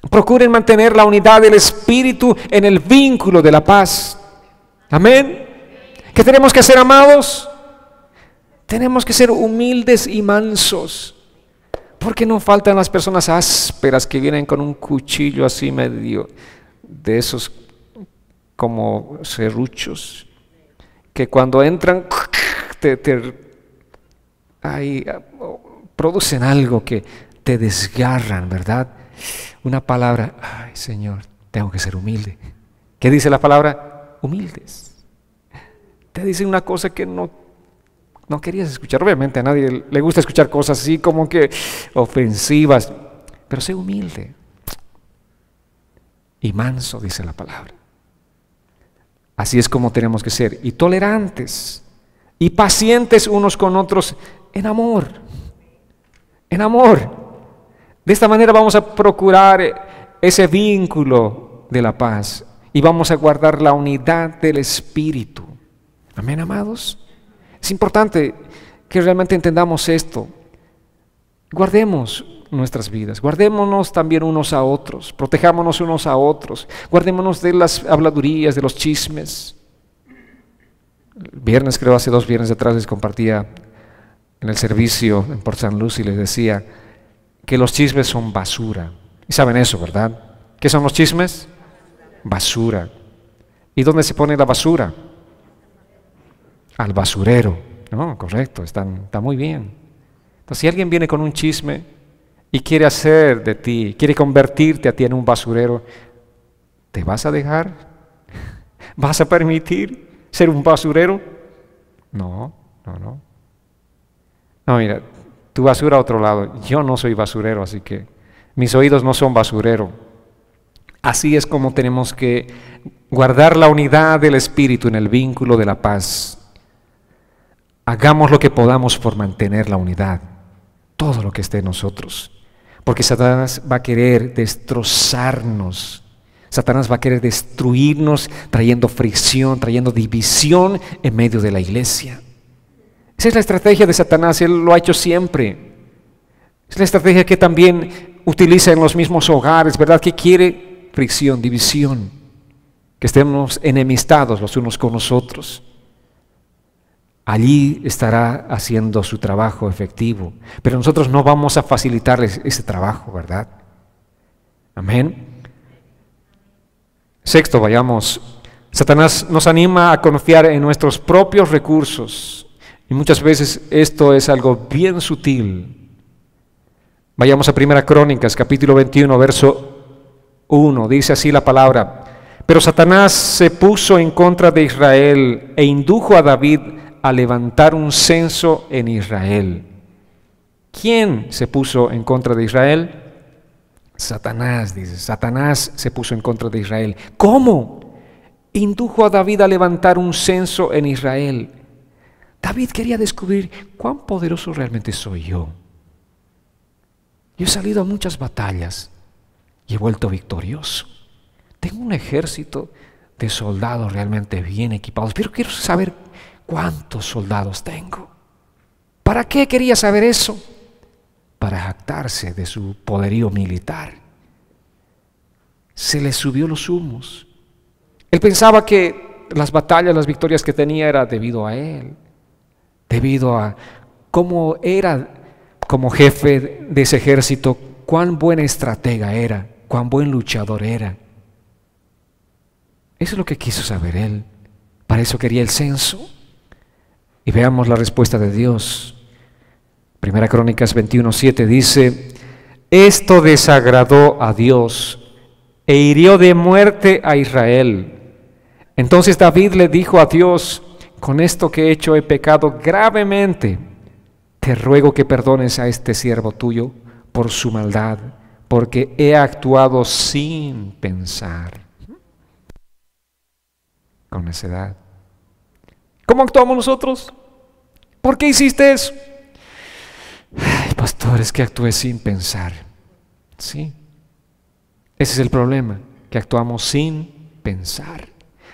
Procuren mantener la unidad del Espíritu en el vínculo de la paz. Amén. ¿Qué tenemos que hacer, amados? Tenemos que ser humildes y mansos. Porque no faltan las personas ásperas que vienen con un cuchillo así medio de esos como serruchos, que cuando entran producen algo que te desgarran, ¿verdad? Una palabra, ay Señor, tengo que ser humilde. ¿Qué dice la palabra? Humildes. Te dice una cosa que no querías escuchar. Obviamente a nadie le gusta escuchar cosas así como que ofensivas, pero sé humilde y manso, dice la palabra. Así es como tenemos que ser, y tolerantes y pacientes unos con otros en amor. En amor. De esta manera vamos a procurar ese vínculo de la paz y vamos a guardar la unidad del Espíritu. Amén, amados. Es importante que realmente entendamos esto. Guardemos nuestras vidas, guardémonos también unos a otros, protejámonos unos a otros, guardémonos de las habladurías, de los chismes. El viernes, creo hace 2 viernes atrás, les compartía en el servicio en Port St. Lucie y les decía que los chismes son basura. Y saben eso, ¿verdad? ¿Qué son los chismes? Basura. ¿Y dónde se pone la basura? Al basurero. No, correcto, está muy bien. Entonces, si alguien viene con un chisme y quiere hacer de ti, quiere convertirte a ti en un basurero, ¿te vas a dejar? ¿Vas a permitir ser un basurero? No. No, mira, tu basura a otro lado. Yo no soy basurero, así que mis oídos no son basurero. Así es como tenemos que guardar la unidad del Espíritu en el vínculo de la paz. Hagamos lo que podamos por mantener la unidad, todo lo que esté en nosotros, porque Satanás va a querer destrozarnos. Satanás va a querer destruirnos, trayendo fricción, trayendo división en medio de la iglesia. Esa es la estrategia de Satanás, él lo ha hecho siempre. Es la estrategia que también utiliza en los mismos hogares, ¿verdad? Que quiere fricción, división, que estemos enemistados los unos con los otros. Allí estará haciendo su trabajo efectivo, pero nosotros no vamos a facilitarles ese trabajo, ¿verdad? Amén. Sexto, vayamos. Satanás nos anima a confiar en nuestros propios recursos. Y muchas veces esto es algo bien sutil. Vayamos a 1 Crónicas, capítulo 21, verso 1. Dice así la palabra: pero Satanás se puso en contra de Israel e indujo a David a levantar un censo en Israel. ¿Quién se puso en contra de Israel? Satanás, dice. Satanás se puso en contra de Israel. ¿Cómo? Indujo a David a levantar un censo en Israel. David quería descubrir cuán poderoso realmente soy yo. Yo he salido a muchas batallas y he vuelto victorioso. Tengo un ejército de soldados realmente bien equipados, pero quiero saber cuántos soldados tengo. ¿Para qué quería saber eso? Para jactarse de su poderío militar. Se le subió los humos. Él pensaba que las batallas, las victorias que tenía era debido a él, debido a cómo era como jefe de ese ejército, cuán buen estratega era, cuán buen luchador era. Eso es lo que quiso saber él. Para eso quería el censo. Y veamos la respuesta de Dios. Primera Crónicas 21:7 dice: esto desagradó a Dios e hirió de muerte a Israel. Entonces David le dijo a Dios: con esto que he hecho he pecado gravemente. Te ruego que perdones a este siervo tuyo por su maldad, porque he actuado sin pensar. Con necedad. ¿Cómo actuamos nosotros? ¿Por qué hiciste eso? Ay, pastor, es que actué sin pensar. Sí. Ese es el problema, que actuamos sin pensar.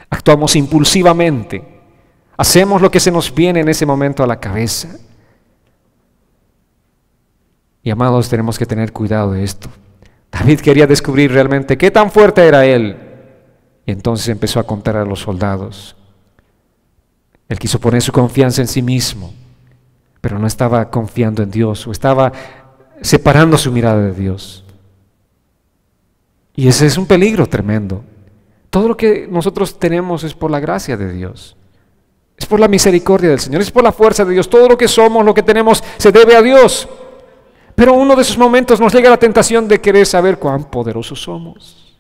Actuamos impulsivamente. Hacemos lo que se nos viene en ese momento a la cabeza. Y amados, tenemos que tener cuidado de esto. David quería descubrir realmente qué tan fuerte era él. Y entonces empezó a contar a los soldados. Él quiso poner su confianza en sí mismo, pero no estaba confiando en Dios, o estaba separando su mirada de Dios. Y ese es un peligro tremendo. Todo lo que nosotros tenemos es por la gracia de Dios. Es por la misericordia del Señor, es por la fuerza de Dios. Todo lo que somos, lo que tenemos, se debe a Dios. Pero uno de esos momentos nos llega la tentación de querer saber cuán poderosos somos,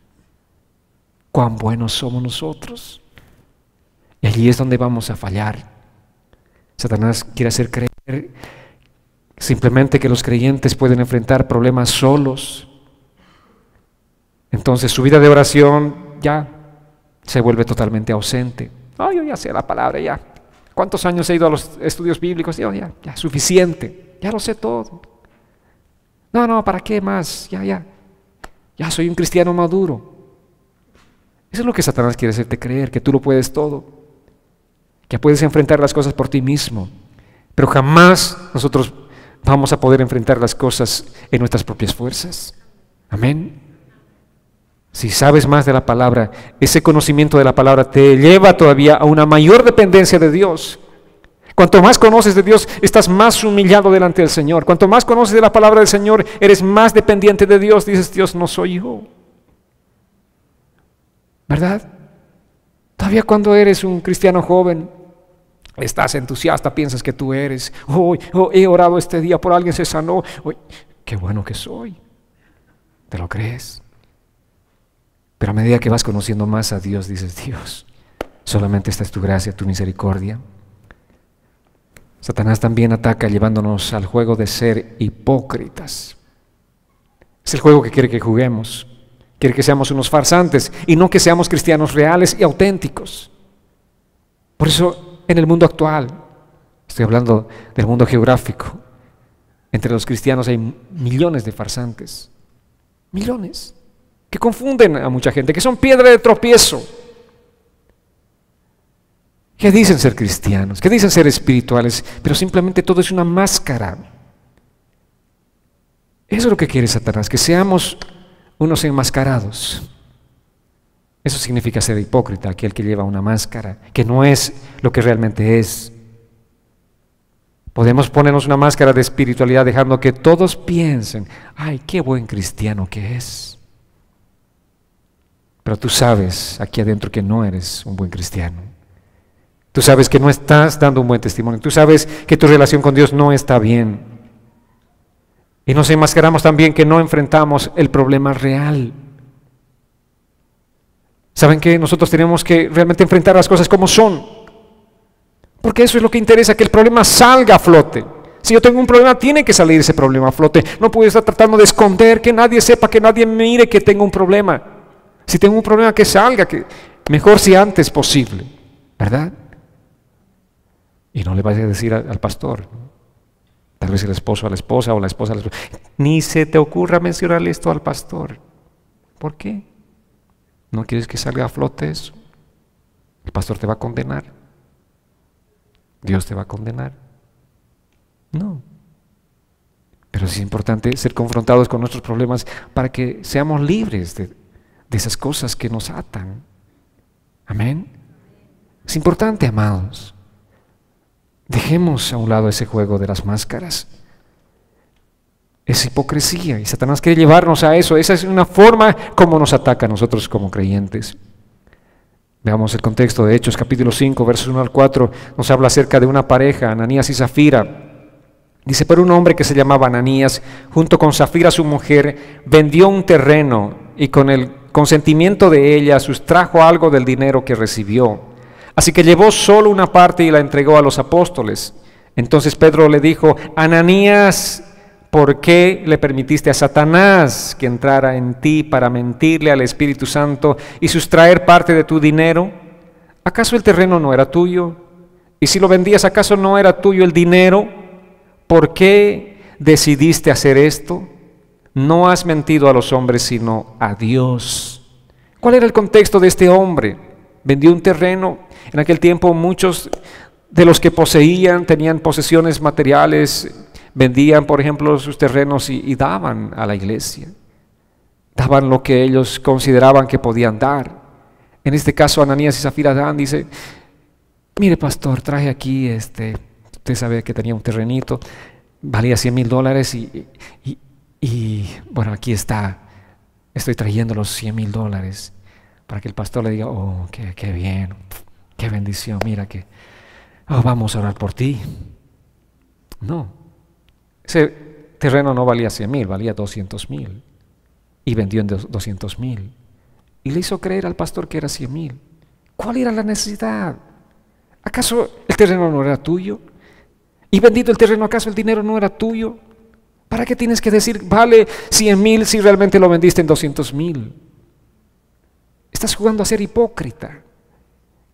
cuán buenos somos nosotros. Y allí es donde vamos a fallar. Satanás quiere hacer creer simplemente que los creyentes pueden enfrentar problemas solos. Entonces su vida de oración ya se vuelve totalmente ausente. Yo ya sé la palabra, ya. ¿Cuántos años he ido a los estudios bíblicos? Ya, suficiente. Ya lo sé todo. No, ¿para qué más? Ya soy un cristiano maduro. Eso es lo que Satanás quiere hacerte creer, que tú lo puedes todo. Que puedes enfrentar las cosas por ti mismo, pero jamás nosotros vamos a poder enfrentar las cosas en nuestras propias fuerzas. Amén. Si sabes más de la palabra, ese conocimiento de la palabra te lleva todavía a una mayor dependencia de Dios. Cuanto más conoces de Dios, estás más humillado delante del Señor. Cuanto más conoces de la palabra del Señor, eres más dependiente de Dios. Dices: Dios, no soy yo. ¿Verdad? Todavía cuando eres un cristiano joven, estás entusiasta, piensas que tú eres. He orado este día por alguien, se sanó. Qué bueno que soy. ¿Te lo crees? Pero a medida que vas conociendo más a Dios, dices: Dios, solamente esta es tu gracia, tu misericordia. Satanás también ataca llevándonos al juego de ser hipócritas. Es el juego que quiere que juguemos. Quiere que seamos unos farsantes y no que seamos cristianos reales y auténticos. Por eso en el mundo actual, estoy hablando del mundo geográfico, entre los cristianos hay millones de farsantes. Millones. Que confunden a mucha gente, que son piedra de tropiezo. Que dicen ser cristianos, que dicen ser espirituales, pero simplemente todo es una máscara. Eso es lo que quiere Satanás, que seamos unos enmascarados. Eso significa ser hipócrita, aquel que lleva una máscara, que no es lo que realmente es. Podemos ponernos una máscara de espiritualidad dejando que todos piensen: ay, qué buen cristiano que es. Pero tú sabes aquí adentro que no eres un buen cristiano. Tú sabes que no estás dando un buen testimonio. Tú sabes que tu relación con Dios no está bien. Y nos enmascaramos también que no enfrentamos el problema real. ¿Saben qué? Nosotros tenemos que realmente enfrentar las cosas como son. Porque eso es lo que interesa, que el problema salga a flote. Si yo tengo un problema, tiene que salir ese problema a flote. No puedo estar tratando de esconder, que nadie sepa, que nadie mire que tengo un problema. Si tengo un problema, que salga, que mejor si antes posible, ¿verdad? Y no le vayas a decir al pastor, tal vez el esposo a la esposa o la esposa a la esposa: ni se te ocurra mencionarle esto al pastor. ¿Por qué? ¿No quieres que salga a flote eso? El pastor te va a condenar. Dios te va a condenar. No. Pero es importante ser confrontados con nuestros problemas para que seamos libres de esas cosas que nos atan. Amén. Es importante, amados. Dejemos a un lado ese juego de las máscaras. Es hipocresía y Satanás quiere llevarnos a eso. Esa es una forma como nos ataca a nosotros como creyentes. Veamos el contexto de Hechos, capítulo 5, versos 1 al 4, nos habla acerca de una pareja, Ananías y Zafira. Dice, pero un hombre que se llamaba Ananías, junto con Zafira su mujer, vendió un terreno y con el consentimiento de ella sustrajo algo del dinero que recibió. Así que llevó solo una parte y la entregó a los apóstoles. Entonces Pedro le dijo, Ananías, ¿por qué le permitiste a Satanás que entrara en ti para mentirle al Espíritu Santo y sustraer parte de tu dinero? ¿Acaso el terreno no era tuyo? Y si lo vendías, ¿acaso no era tuyo el dinero? ¿Por qué decidiste hacer esto? No has mentido a los hombres, sino a Dios. ¿Cuál era el contexto de este hombre? Vendió un terreno. En aquel tiempo muchos de los que poseían, tenían posesiones materiales, vendían, por ejemplo, sus terrenos y daban a la iglesia. Daban lo que ellos consideraban que podían dar. En este caso, Ananías y Zafira dan, dice, mire pastor, traje aquí, usted sabe que tenía un terrenito, valía $100,000 y bueno, aquí está, estoy trayendo los $100,000 para que el pastor le diga, oh, qué bien, qué bendición, mira que, vamos a orar por ti. No, ese terreno no valía 100,000, valía 200,000 y vendió en 200,000 y le hizo creer al pastor que era 100,000. ¿Cuál era la necesidad? ¿Acaso el terreno no era tuyo? Y vendido el terreno, ¿acaso el dinero no era tuyo? ¿Para qué tienes que decir vale 100,000 si realmente lo vendiste en 200,000? Estás jugando a ser hipócrita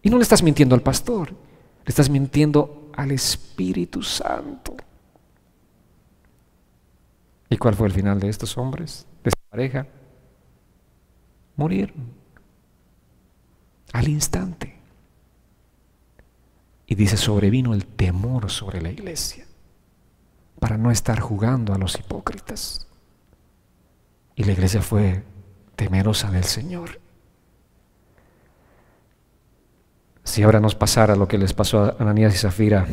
y no le estás mintiendo al pastor, le estás mintiendo al Espíritu Santo. ¿Y cuál fue el final de estos hombres, de esta pareja? Murieron al instante. Y dice, sobrevino el temor sobre la iglesia para no estar jugando a los hipócritas. Y la iglesia fue temerosa del Señor. Si ahora nos pasara lo que les pasó a Ananías y Zafira,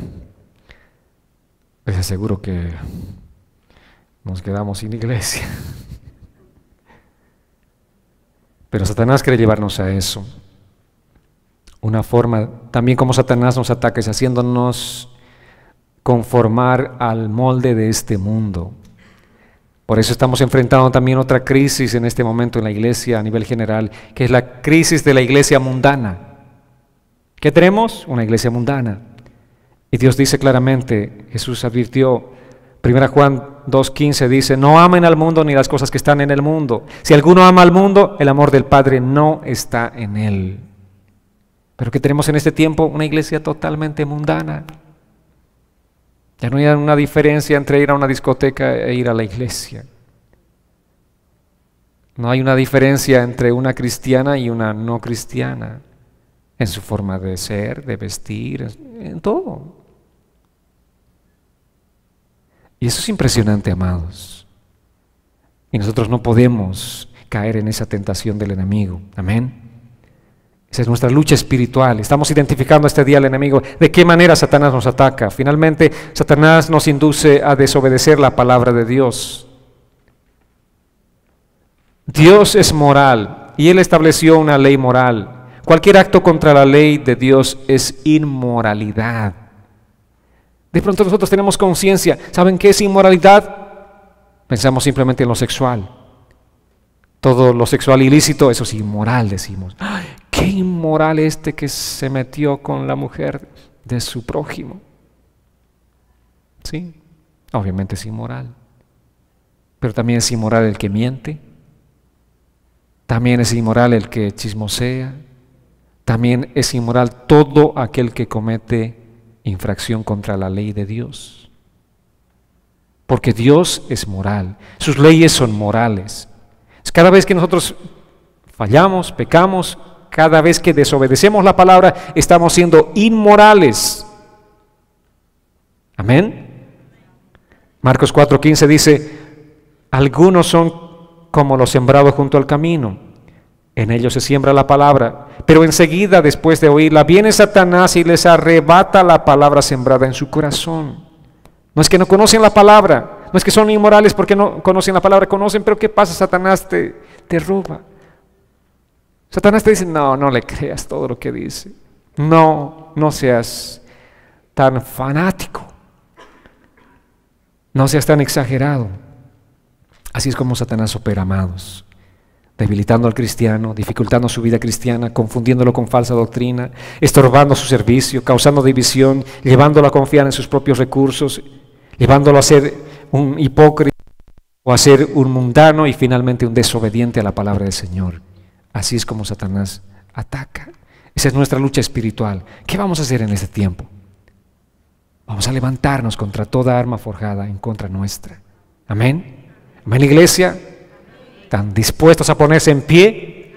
les aseguro que nos quedamos sin iglesia. Pero Satanás quiere llevarnos a eso. Una forma, también como Satanás nos ataca, es haciéndonos conformar al molde de este mundo. Por eso estamos enfrentando también otra crisis en este momento en la iglesia a nivel general, que es la crisis de la iglesia mundana. ¿Qué tenemos? Una iglesia mundana. Y Dios dice claramente, Jesús advirtió, 1 Juan 2:15 dice, no amen al mundo ni las cosas que están en el mundo. Si alguno ama al mundo, el amor del Padre no está en él. Pero ¿qué tenemos en este tiempo? Una iglesia totalmente mundana. Ya no hay una diferencia entre ir a una discoteca e ir a la iglesia. No hay una diferencia entre una cristiana y una no cristiana, en su forma de ser, de vestir, en todo. Y eso es impresionante, amados. Y nosotros no podemos caer en esa tentación del enemigo. Amén. Esa es nuestra lucha espiritual. Estamos identificando este día al enemigo. ¿De qué manera Satanás nos ataca? Finalmente, Satanás nos induce a desobedecer la palabra de Dios. Dios es moral y Él estableció una ley moral. Cualquier acto contra la ley de Dios es inmoralidad. De pronto nosotros tenemos conciencia. ¿Saben qué es inmoralidad? Pensamos simplemente en lo sexual. Todo lo sexual ilícito, eso es inmoral, decimos. ¡Ay, qué inmoral que se metió con la mujer de su prójimo! Sí, obviamente es inmoral. Pero también es inmoral el que miente. También es inmoral el que chismosea. También es inmoral todo aquel que comete infracción contra la ley de Dios. Porque Dios es moral. Sus leyes son morales. Cada vez que nosotros fallamos, pecamos, cada vez que desobedecemos la palabra, estamos siendo inmorales. Amén. Marcos 4:15 dice, algunos son como los sembrados junto al camino. En ellos se siembra la palabra, pero enseguida, después de oírla, viene Satanás y les arrebata la palabra sembrada en su corazón. No es que no conocen la palabra, no es que son inmorales porque no conocen la palabra, conocen, pero ¿qué pasa? Satanás te roba. Satanás te dice, no, no le creas todo lo que dice. No, no seas tan fanático. No seas tan exagerado. Así es como Satanás opera, amados. Debilitando al cristiano, dificultando su vida cristiana, confundiéndolo con falsa doctrina, estorbando su servicio, causando división, llevándolo a confiar en sus propios recursos, llevándolo a ser un hipócrita o a ser un mundano y finalmente un desobediente a la palabra del Señor. Así es como Satanás ataca. Esa es nuestra lucha espiritual. ¿Qué vamos a hacer en este tiempo? Vamos a levantarnos contra toda arma forjada en contra nuestra. Amén. Amén, iglesia. ¿Están dispuestos a ponerse en pie?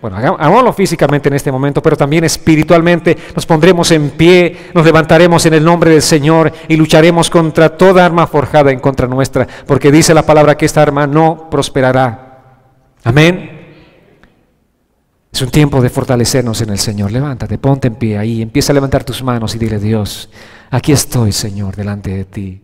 Bueno, hagámoslo físicamente en este momento, pero también espiritualmente nos pondremos en pie, nos levantaremos en el nombre del Señor y lucharemos contra toda arma forjada en contra nuestra, porque dice la palabra que esta arma no prosperará. Amén. Es un tiempo de fortalecernos en el Señor. Levántate, ponte en pie ahí, empieza a levantar tus manos y dile: Dios, aquí estoy, Señor, delante de ti.